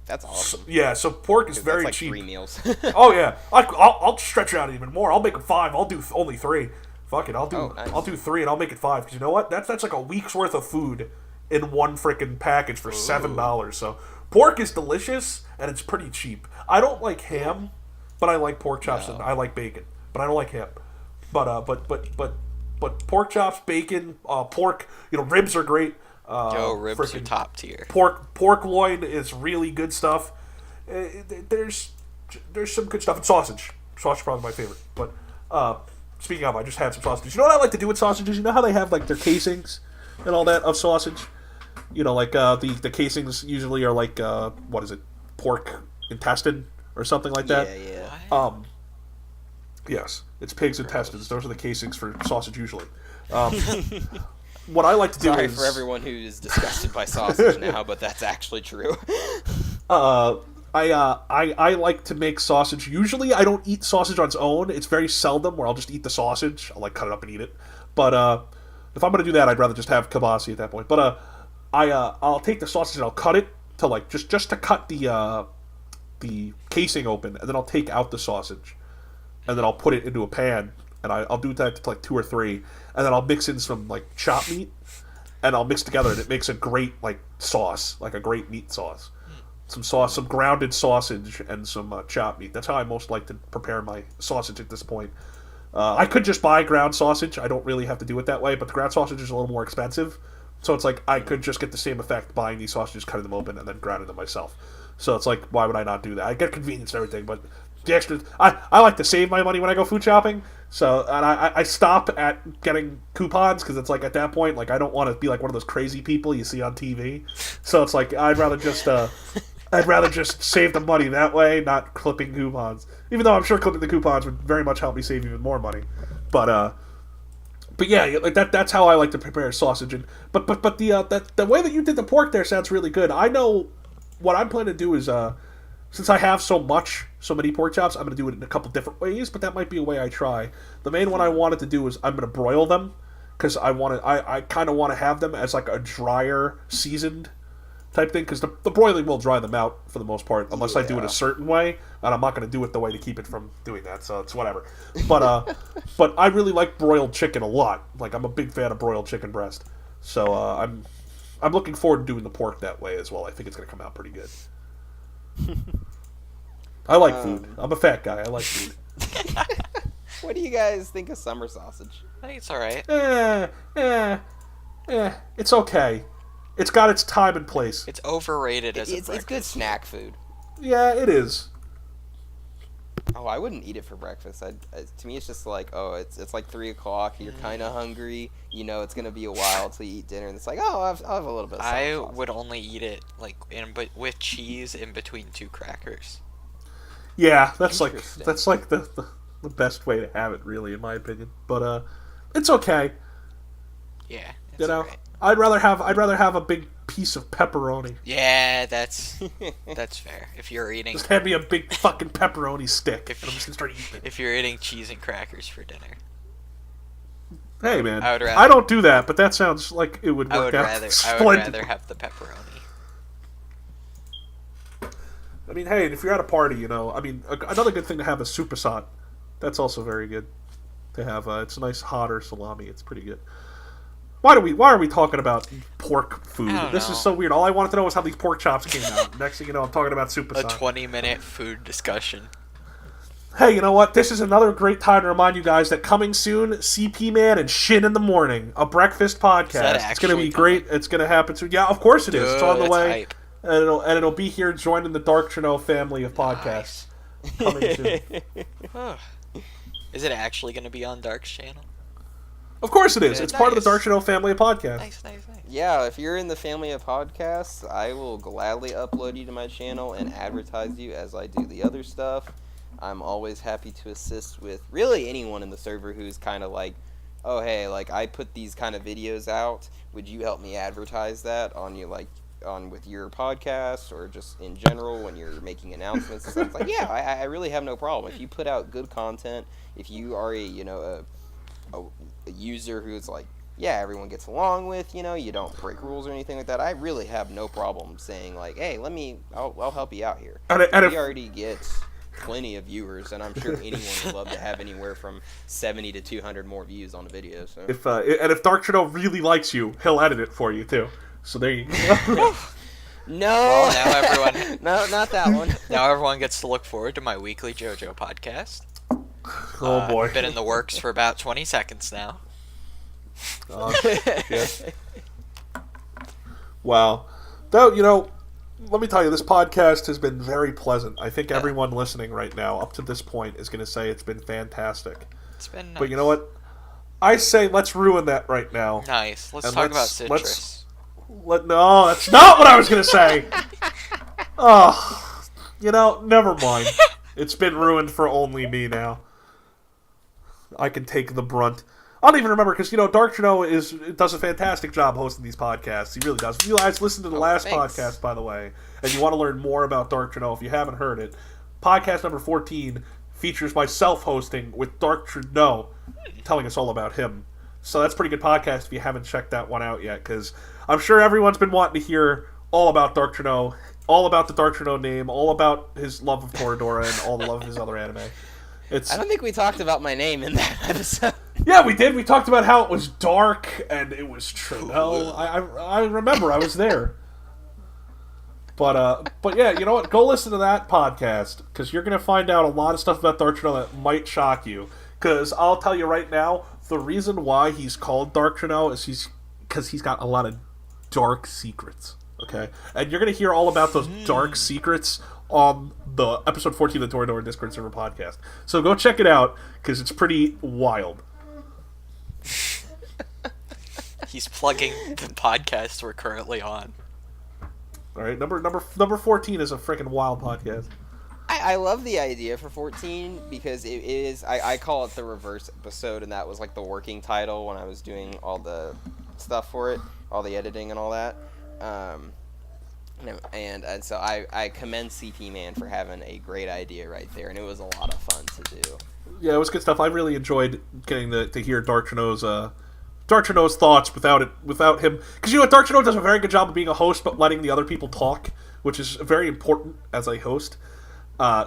That's awesome. Yeah, so pork is 'Cause very that's like cheap. 3 meals. Oh yeah, I'll stretch it out even more. I'll make them 5. I'll do only 3. Fuck it, I'll do Oh, nice. I'll do 3 and I'll make it 5 because you know what? That's like a week's worth of food in one freaking package for $7. So pork is delicious and it's pretty cheap. I don't like ham, but I like pork chops and I like bacon, but I don't like ham. But pork chops, bacon, pork. You know, ribs are great. Ribs are frickin' top tier. Pork loin is really good stuff. There's some good stuff. And sausage. Sausage is probably my favorite. But speaking of, I just had some sausages. You know what I like to do with sausages? You know how they have like their casings and all that of sausage? You know, like the casings usually are like what is it? Pork intestine or something like that. Yeah. Yes, it's pig's intestines. Those are the casings for sausage usually. What I like to do Sorry is for everyone who is disgusted by sausage now, but that's actually true. I like to make sausage. Usually, I don't eat sausage on its own. It's very seldom where I'll just eat the sausage. I'll like cut it up and eat it. But if I'm gonna do that, I'd rather just have kibasi at that point. But I'll take the sausage and I'll cut it to like just to cut the casing open, and then I'll take out the sausage, and then I'll put it into a pan and I'll do that to like 2 or 3, and then I'll mix in some like chopped meat, and I'll mix together, and it makes a great like sauce, like a great meat sauce. Some sauce, some grounded sausage, and some chopped meat. That's how I most like to prepare my sausage at this point. I could just buy ground sausage. I don't really have to do it that way, but the ground sausage is a little more expensive. So it's like I could just get the same effect buying these sausages, cutting them open, and then grinding them myself. So it's like, why would I not do that? I get convenience and everything, but the extra... I like to save my money when I go food shopping, so and I stop at getting coupons, because it's like at that point, like I don't want to be like one of those crazy people you see on TV. So it's like, I'd rather just save the money that way, not clipping coupons. Even though I'm sure clipping the coupons would very much help me save even more money. But yeah, like that's how I like to prepare sausage. And but the way that you did the pork there sounds really good. I know what I'm planning to do is since I have so many pork chops, I'm going to do it in a couple different ways. But that might be a way I try. The main one I wanted to do is I'm going to broil them, because I kind of want to have them as like a drier seasoned type thing, because the broiling will dry them out for the most part, unless I do it a certain way, and I'm not going to do it the way to keep it from doing that, so it's whatever. But but I really like broiled chicken a lot. Like, I'm a big fan of broiled chicken breast, so I'm looking forward to doing the pork that way as well. I think it's going to come out pretty good. I like food. I'm a fat guy. I like food. What do you guys think of summer sausage? I think it's alright. It's okay. It's got its time and place. It's overrated as a breakfast. It's good snack food. Yeah, it is. Oh, I wouldn't eat it for breakfast. To me, it's just like, oh, it's like 3 o'clock. You're kind of hungry. You know, it's gonna be a while till you eat dinner, and it's like, oh, I'll have a little bit of summer sausage. would only eat it like with cheese in between 2 crackers. Yeah, that's like the best way to have it, really, in my opinion. But it's okay. Yeah, it's you know, alright. I'd rather have a big piece of pepperoni. Yeah, that's fair. If you're eating, Just hand me a big fucking pepperoni stick, and I'm just gonna start eating it. if you're eating cheese and crackers for dinner, Hey man, I would rather- I don't do that, but that sounds like it would I work would out rather splendid. have the pepperoni. I mean, hey, if you're at a party, you know, I mean, another good thing to have is supersat. That's also very good to have. It's a nice hotter salami. It's pretty good. Why are we talking about pork food? This is so weird. All I wanted to know was how these pork chops came out. Next thing you know, I'm talking about supersat. A 20-minute food discussion. Hey, you know what? This is another great time to remind you guys that coming soon, CP Man and Shin in the Morning, a breakfast podcast. It's going to be great. It's going to happen soon. Yeah, of course it is. It's on the way. Hype. And it'll be here joining the Dark Trennow family of podcasts. Coming soon. Is it actually going to be on Dark's channel? Of course it is. It's part of the Nice. Dark Trennow family of podcasts. Nice. Yeah, if you're in the family of podcasts, I will gladly upload you to my channel and advertise you as I do the other stuff. I'm always happy to assist with really anyone in the server who's kind of like, oh hey, like I put these kind of videos out. Would you help me advertise that on with your podcast or just in general when you're making announcements and stuff? It's like, yeah, I really have no problem. If you put out good content, if you are a user who's like, yeah, everyone gets along with, you don't break rules or anything like that, I really have no problem saying like, hey, I'll help you out here. And we already get plenty of viewers, and I'm sure anyone would love to have anywhere from 70 to 200 more views on a video. So if Dark Trennow really likes you, he'll edit it for you too. So there you go. No, Well, now everyone, no, not that one. now everyone gets to look forward to my weekly JoJo podcast. Oh boy. Been in the works for about 20 seconds now. Yes. Wow. Though, let me tell you, this podcast has been very pleasant. I think everyone listening right now, up to this point, is going to say it's been fantastic. It's been nice. But you know what? I say let's ruin that right now. Nice. Let's And talk about citrus. No, that's not what I was going to say. Oh, never mind. It's been ruined for only me now. I can take the brunt. I don't even remember, because, Dark Trennow does a fantastic job hosting these podcasts. He really does. If you guys listen to the last thanks. podcast, by the way, and you want to learn more about Dark Trennow, if you haven't heard it, podcast number 14 features myself hosting with Dark Trennow, telling us all about him. So that's a pretty good podcast if you haven't checked that one out yet, because I'm sure everyone's been wanting to hear all about Dark Trennow, all about the Dark Trennow name, all about his love of Toradora, and all the love of his other anime. It's I don't think we talked about my name in that episode. Yeah, we did. We talked about how it was dark and it was Trennow. I remember I was there. But yeah, you know what? Go listen to that podcast because you're gonna find out a lot of stuff about Dark Trennow that might shock you. Because I'll tell you right now, the reason why he's called Dark Trennow is because he's got a lot of dark secrets. Okay, and you're gonna hear all about those dark secrets on the episode 14 of the Toradora Discord server podcast. So go check it out because it's pretty wild. He's plugging the podcast we're currently on. All right, number 14 is a freaking wild podcast. I love the idea for 14 because it is, I call it the reverse episode, and that was like the working title when I was doing all the stuff for it, all the editing and all that. And so I commend CP Man for having a great idea right there, and it was a lot of fun to do. Yeah, it was good stuff. I really enjoyed getting to hear Dark Trenow's thoughts without him, because you know what, Dark Trennow does a very good job of being a host, but letting the other people talk, which is very important as a host.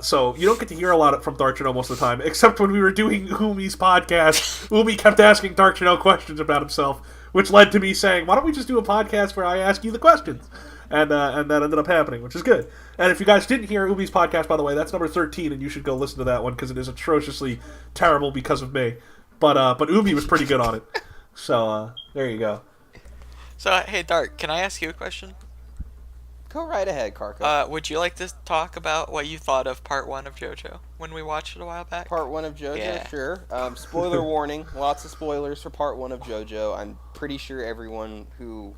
So you don't get to hear a lot from Dark Trennow most of the time, except when we were doing Umi's podcast. Umi kept asking Dark Trennow questions about himself, which led to me saying, "Why don't we just do a podcast where I ask you the questions?" And that ended up happening, which is good. And if you guys didn't hear Umi's podcast, by the way, that's number 13, and you should go listen to that one because it is atrociously terrible because of me. But Umi was pretty good on it. So there you go. So hey, Dark, can I ask you a question? Go right ahead, Karko. Would you like to talk about what you thought of part 1 of JoJo when we watched it a while back? Part 1 of JoJo, Yeah. sure. Spoiler warning, lots of spoilers for part 1 of JoJo. I'm pretty sure everyone who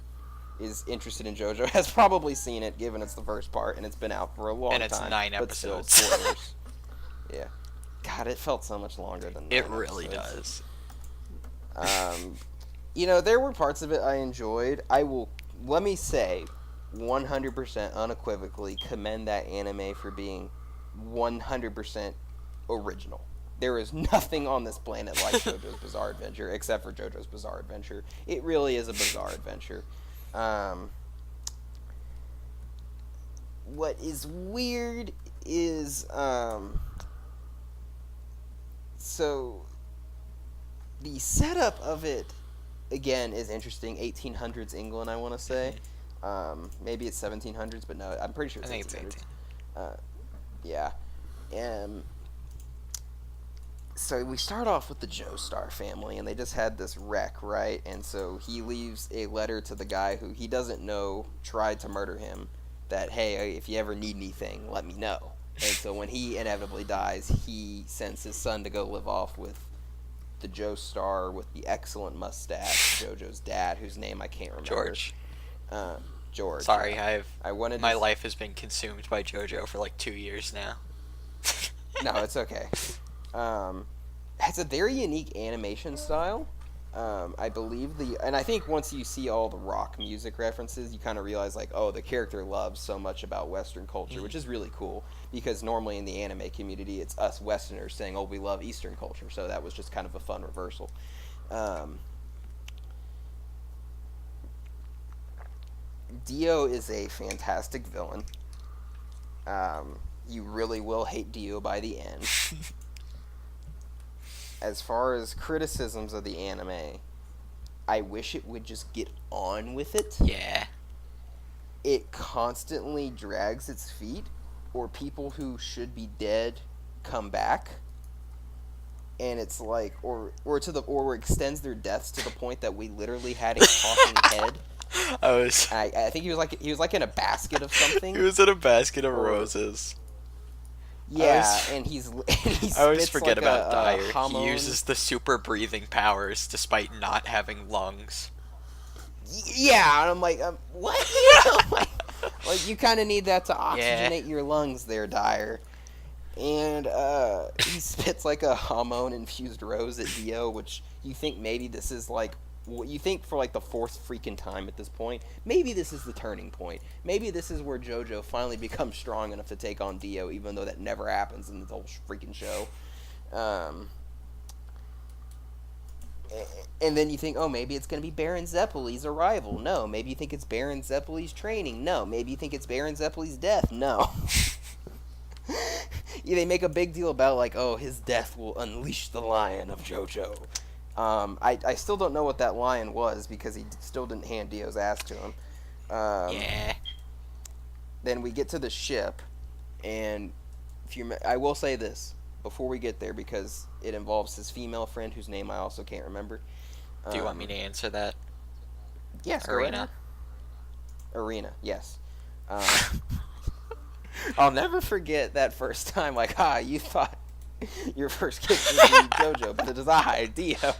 is interested in JoJo has probably seen it, given it's the first part, and it's been out for a long time. And it's 9 but still, episodes. spoilers. Yeah. God, it felt so much longer than 9 It really episodes. does. You know, there were parts of it I enjoyed. Let me say, 100% unequivocally commend that anime for being 100% original. There is nothing on this planet like JoJo's Bizarre Adventure, except for JoJo's Bizarre Adventure. It really is a bizarre adventure. What is weird is, so the setup of it, again, is interesting. 1800s England, I want to say. Maybe it's 1700s, but no, I'm pretty sure it's 1800s. Yeah. So we start off with the Joestar family, and they just had this wreck, right? And so he leaves a letter to the guy who he doesn't know tried to murder him, that, hey, if you ever need anything, let me know. And so when he inevitably dies, he sends his son to go live off with the Joestar with the excellent mustache, JoJo's dad, whose name I can't remember. George. George. Sorry, yeah. my life has been consumed by JoJo for like 2 years now. No, it's okay. Has a very unique animation style. I believe and I think once you see all the rock music references, you kind of realize, like, oh, the character loves so much about Western culture, which is really cool, because normally in the anime community, it's us Westerners saying, oh, we love Eastern culture, so that was just kind of a fun reversal. Dio is a fantastic villain. You really will hate Dio by the end. As far as criticisms of the anime, I wish it would just get on with it. Yeah. It constantly drags its feet, or people who should be dead come back. And it's like, or extends their deaths to the point that we literally had a talking head. I think he was like in a basket of something. He was in a basket of roses. Yeah, and I always forget like about Dyer. Hamon. He uses the super breathing powers despite not having lungs. Yeah, and I'm like, what? like you kind of need that to oxygenate your lungs there, Dyer. And he spits like a hormone-infused rose at Dio, which you think maybe this is like, you think for like the fourth freaking time at this point, maybe this is the turning point. Maybe this is where JoJo finally becomes strong enough to take on Dio, even though that never happens in the whole freaking show. And then you think, oh, maybe it's going to be Baron Zeppeli's arrival. No. Maybe you think it's Baron Zeppeli's training. No. Maybe you think it's Baron Zeppeli's death. No. Yeah, they make a big deal about like, oh, his death will unleash the lion of JoJo. I still don't know what that lion was because he still didn't hand Dio's ass to him. Yeah. Then we get to the ship, and I will say this before we get there because it involves his female friend whose name I also can't remember. Do you want me to answer that? Yes, Arena. Arena, yes. I'll never forget that first time. Like, you thought your first kiss was with JoJo, but it is I, Dio.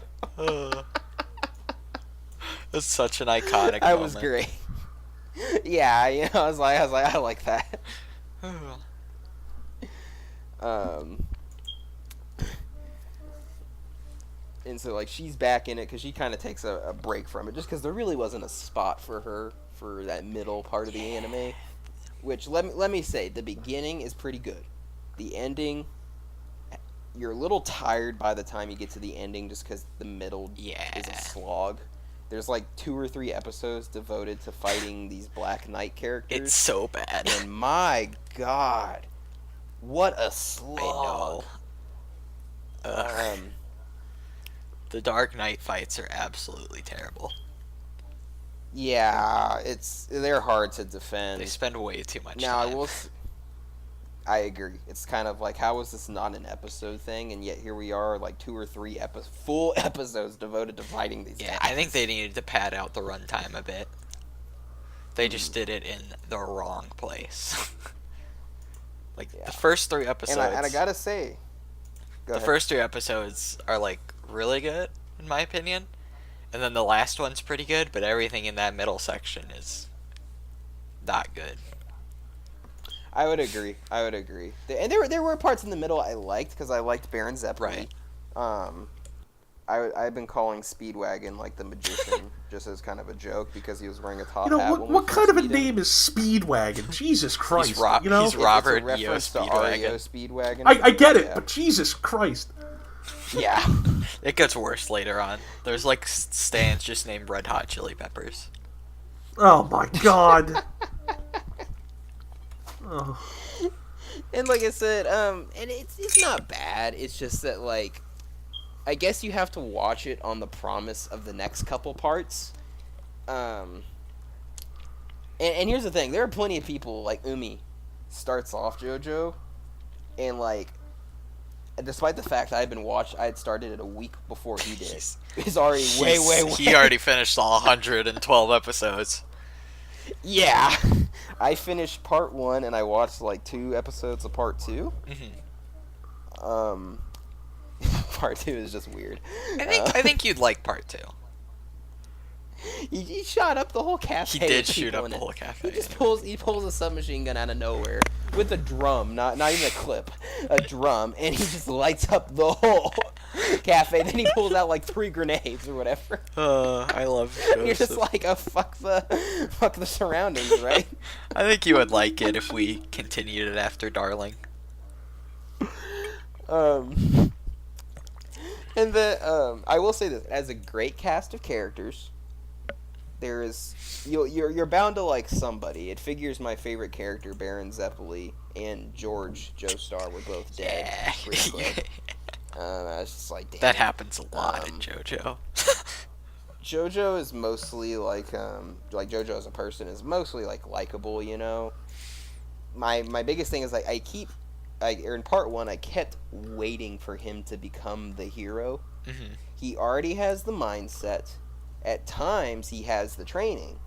It's such an iconic I moment. was great. Yeah, you know, I was like, I like that. And so like she's back in it because she kind of takes a break from it, just because there really wasn't a spot for her for that middle part of the anime. Which let me say, the beginning is pretty good. The ending, you're a little tired by the time you get to the ending, just because the middle is a slog. There's like 2 or 3 episodes devoted to fighting these Black Knight characters. It's so bad. And my God, what a slog! I know. The Dark Knight fights are absolutely terrible. Yeah, they're hard to defend. They spend way too much now, time. I agree. It's kind of like, how is this not an episode thing, and yet here we are, like 2 or 3 full episodes devoted to fighting these guys. I think they needed to pad out the runtime a bit. They just did it in the wrong place. The first 3 episodes. And I gotta say, the first 3 episodes are like really good in my opinion, and then the last one's pretty good, but everything in that middle section is not good. I would agree. And there were parts in the middle I liked because I liked Baron Zeppeli. Right. I've been calling Speedwagon like the magician just as kind of a joke because he was wearing a top You know, hat. what kind of a name is Speedwagon? Jesus Christ! He's It's Robert a reference to REO Speedwagon. I get it, but Jesus Christ! Yeah. It gets worse later on. There's like stands just named Red Hot Chili Peppers. Oh my God! Oh. And like I said, and it's not bad. It's just that, like, I guess you have to watch it on the promise of the next couple parts. And here's the thing: there are plenty of people like Umi starts off JoJo, and like, despite the fact I had started it a week before he did. He's already way. He already finished all 112 episodes. Yeah, I finished part 1 and I watched like 2 episodes of part 2. Mm-hmm. Part 2 is just weird. I think you'd like part 2. He shot up the whole cafe. He did shoot up the whole cafe. He pulls a submachine gun out of nowhere with a drum, not even a clip, a drum, and he just lights up the whole cafe. Then he pulls out like 3 grenades or whatever. I love Joseph. You're just like, oh, fuck the surroundings, right? I think you would like it if we continued it after Darling. And I will say this: it has a great cast of characters. You're bound to like somebody. It figures my favorite character, Baron Zeppeli, and George Joestar were both dead. Pretty quick. I was just like, damn. That happens a lot in JoJo. JoJo is mostly like JoJo as a person is mostly like likable, you know. My biggest thing is like in part 1 I kept waiting for him to become the hero. Mm-hmm. He already has the mindset. At times he has the training.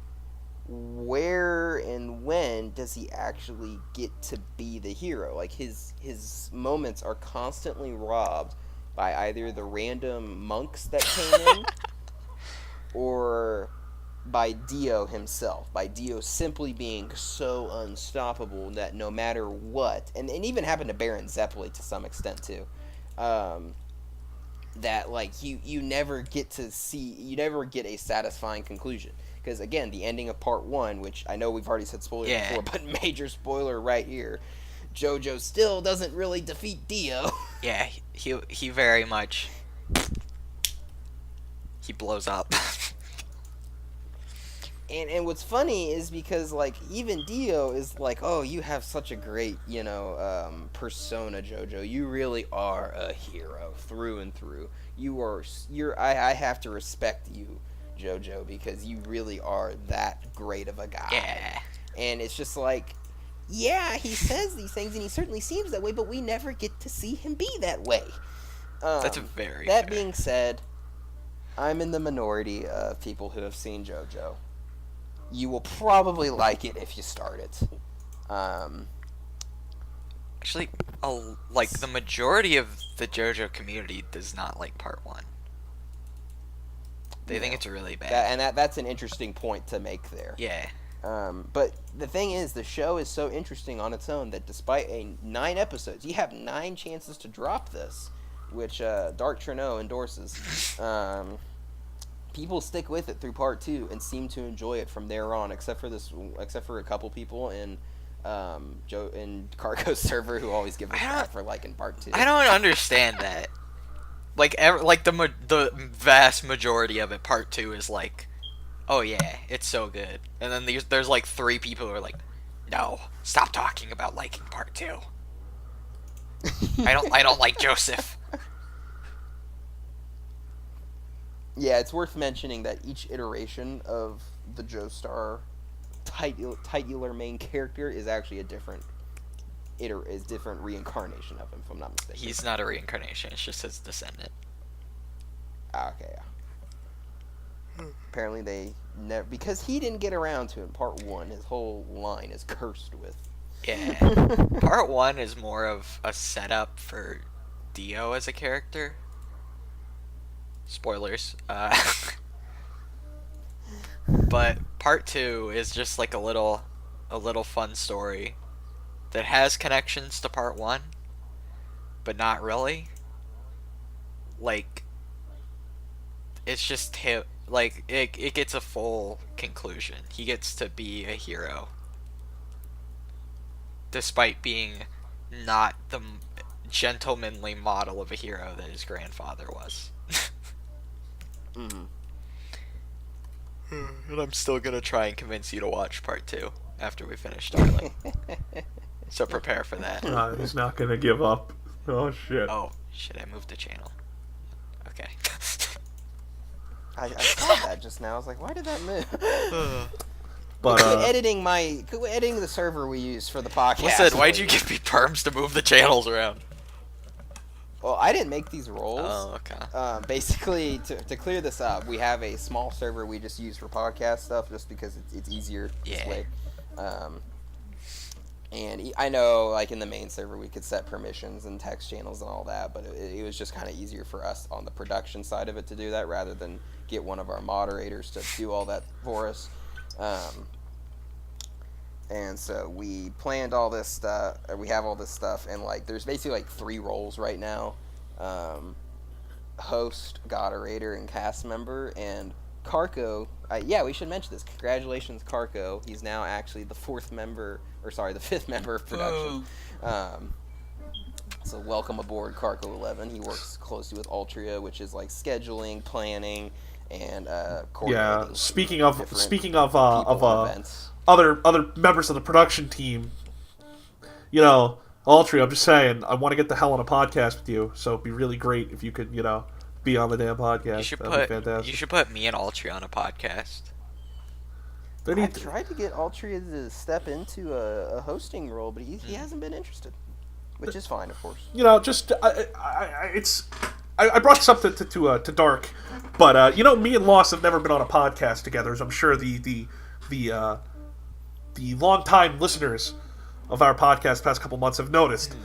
Where and when does he actually get to be the hero? Like his moments are constantly robbed by either the random monks that came in or by Dio himself. By Dio simply being so unstoppable that no matter what, and even happened to Baron Zeppeli to some extent too. That like you never get a satisfying conclusion, because again, the ending of part 1, which I know we've already said spoiler before, but major spoiler right here, JoJo still doesn't really defeat Dio. Yeah, he very much he blows up. And what's funny is because like even Dio is like, oh, you have such a great persona, JoJo. You really are a hero through and through. I have to respect you, JoJo, because you really are that great of a guy. Yeah. And it's just like, yeah, he says these things and he certainly seems that way, but we never get to see him be that way. That's very That fair. being said, I'm in the minority of people who have seen JoJo. You will probably like it if you start it. Actually, like the majority of the JoJo community does not like part 1. They think it's really bad. That's an interesting point to make there. Yeah. But the thing is, the show is so interesting on its own that despite 9 episodes, you have 9 chances to drop this, which Dark Trennow endorses. People stick with it through part 2 and seem to enjoy it from there on, except for a couple people in Cargo's server who always give a crap for liking part 2. I don't understand that. Like the vast majority of it, part 2 is like, oh yeah, it's so good, and then there's like 3 people who are like, no, stop talking about liking part 2. I don't like Joseph. Yeah, it's worth mentioning that each iteration of the Joestar titular main character is actually a different reincarnation of him, if I'm not mistaken. He's not a reincarnation; it's just his descendant. Okay. Yeah. Apparently, they never because he didn't get around to it in part 1. His whole line is cursed with. Yeah, part 1 is more of a setup for Dio as a character. Spoilers. But part 2 is just like a little fun story that has connections to part 1, but not really. Like, it's just him. Like, it gets a full conclusion. He gets to be a hero, despite being not the gentlemanly model of a hero that his grandfather was. Mm-hmm. And I'm still gonna try and convince you to watch part 2 after we finish Darling. So prepare for that. He's not gonna give up. Oh shit. Oh shit! I moved the channel. Okay. I saw that just now. I was like, why did that move? But quit editing the server we use for the podcast. Listen, why'd you give me perms to move the channels around? Well, I didn't make these roles. Oh, okay. Basically, to clear this up, we have a small server we just use for podcast stuff, just because it's easier this way. And I know, like, in the main server, we could set permissions and text channels and all that, but it was just kind of easier for us on the production side of it to do that, rather than get one of our moderators to do all that for us. And so we planned all this stuff, we have all this stuff, and, like, there's basically, like, 3 roles right now. Host, moderator, and cast member, and Carco, we should mention this. Congratulations, Carco. He's now actually the 5th member of production. So welcome aboard, Carco 11. He works closely with Altria, which is, like, scheduling, planning, and coordinating. Yeah. Speaking of events. other members of the production team, you know, Altria, I'm just saying, I want to get the hell on a podcast with you, so it'd be really great if you could, you know, be on the damn podcast. That'd be fantastic. You should put me and Altria on a podcast. I tried to get Altria to step into a hosting role, but he hasn't been interested, which is fine, of course. You know, just I brought something to Dark, but you know, me and Lost have never been on a podcast together, as I'm sure the long-time listeners of our podcast past couple months have noticed.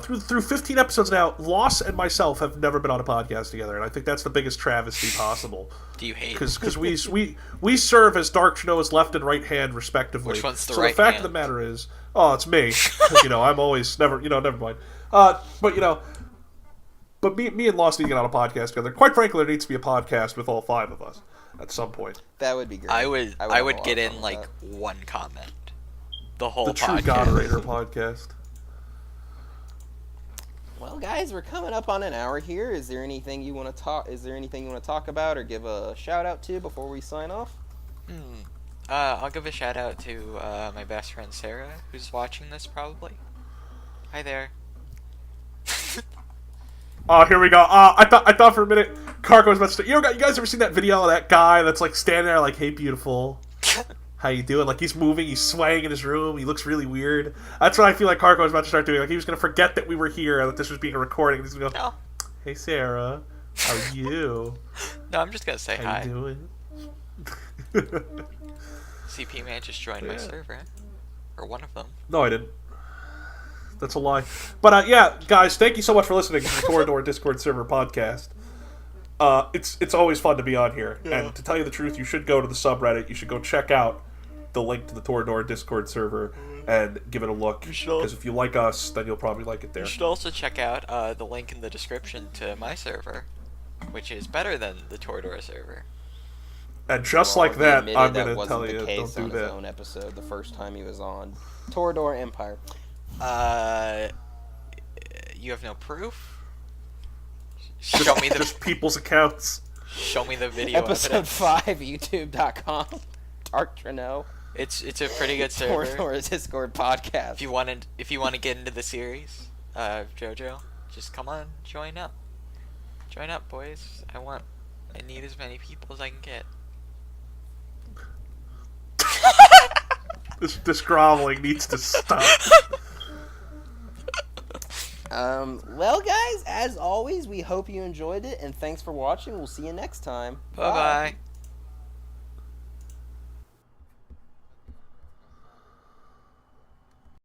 Through 15 episodes now, Loss and myself have never been on a podcast together, and I think that's the biggest travesty possible. Do you hate? Because we serve as Dark Trenow's left and right hand respectively. Which one's the so right the fact hand? of the matter is, it's me. You know, I'm always never mind. But you know, me and Lost need to get on a podcast together. Quite frankly, there needs to be a podcast with all 5 of us at some point. That would be great. I would get in like one comment. The whole The True podcast. Moderator podcast. Well, guys, we're coming up on an hour here. Is there anything you want to talk about or give a shout out to before we sign off? I'll give a shout out to my best friend Sarah, who's watching this probably. Hi there. Oh, here we go. I thought for a minute Karko was about to say, you guys ever seen that video of that guy that's like standing there like, hey, beautiful, how you doing? Like he's moving, he's swaying in his room, he looks really weird. That's what I feel like Karko was about to start doing. Like he was going to forget that we were here, that this was being a recording. He's going to go, No. hey, Sarah, how are you? No, I'm just gonna say How hi. you doing? CP Man just joined my server. Or one of them. No, I didn't. That's a lie. But yeah, guys, thank you so much for listening to the Toradora Discord server podcast. It's always fun to be on here. Yeah. And to tell you the truth, you should go to the subreddit. You should go check out the link to the Toradora Discord server and give it a look. Because if you like us, then you'll probably like it there. You should also check out the link in the description to my server, which is better than the Toradora server. And just like that, I'm going to tell you, don't do on that. His own episode, the first time he was on Toradora Empire. You have no proof? Show me the just people's accounts. Show me the video. Episode evidence. 5, YouTube.com. Dark Trennow. It's a pretty good server. Toradora Discord podcast. If you want to get into the series, JoJo, just come on, join up. Join up, boys. I need as many people as I can get. This groveling needs to stop. Well, guys, as always, we hope you enjoyed it, and thanks for watching. We'll see you next time. Bye-bye.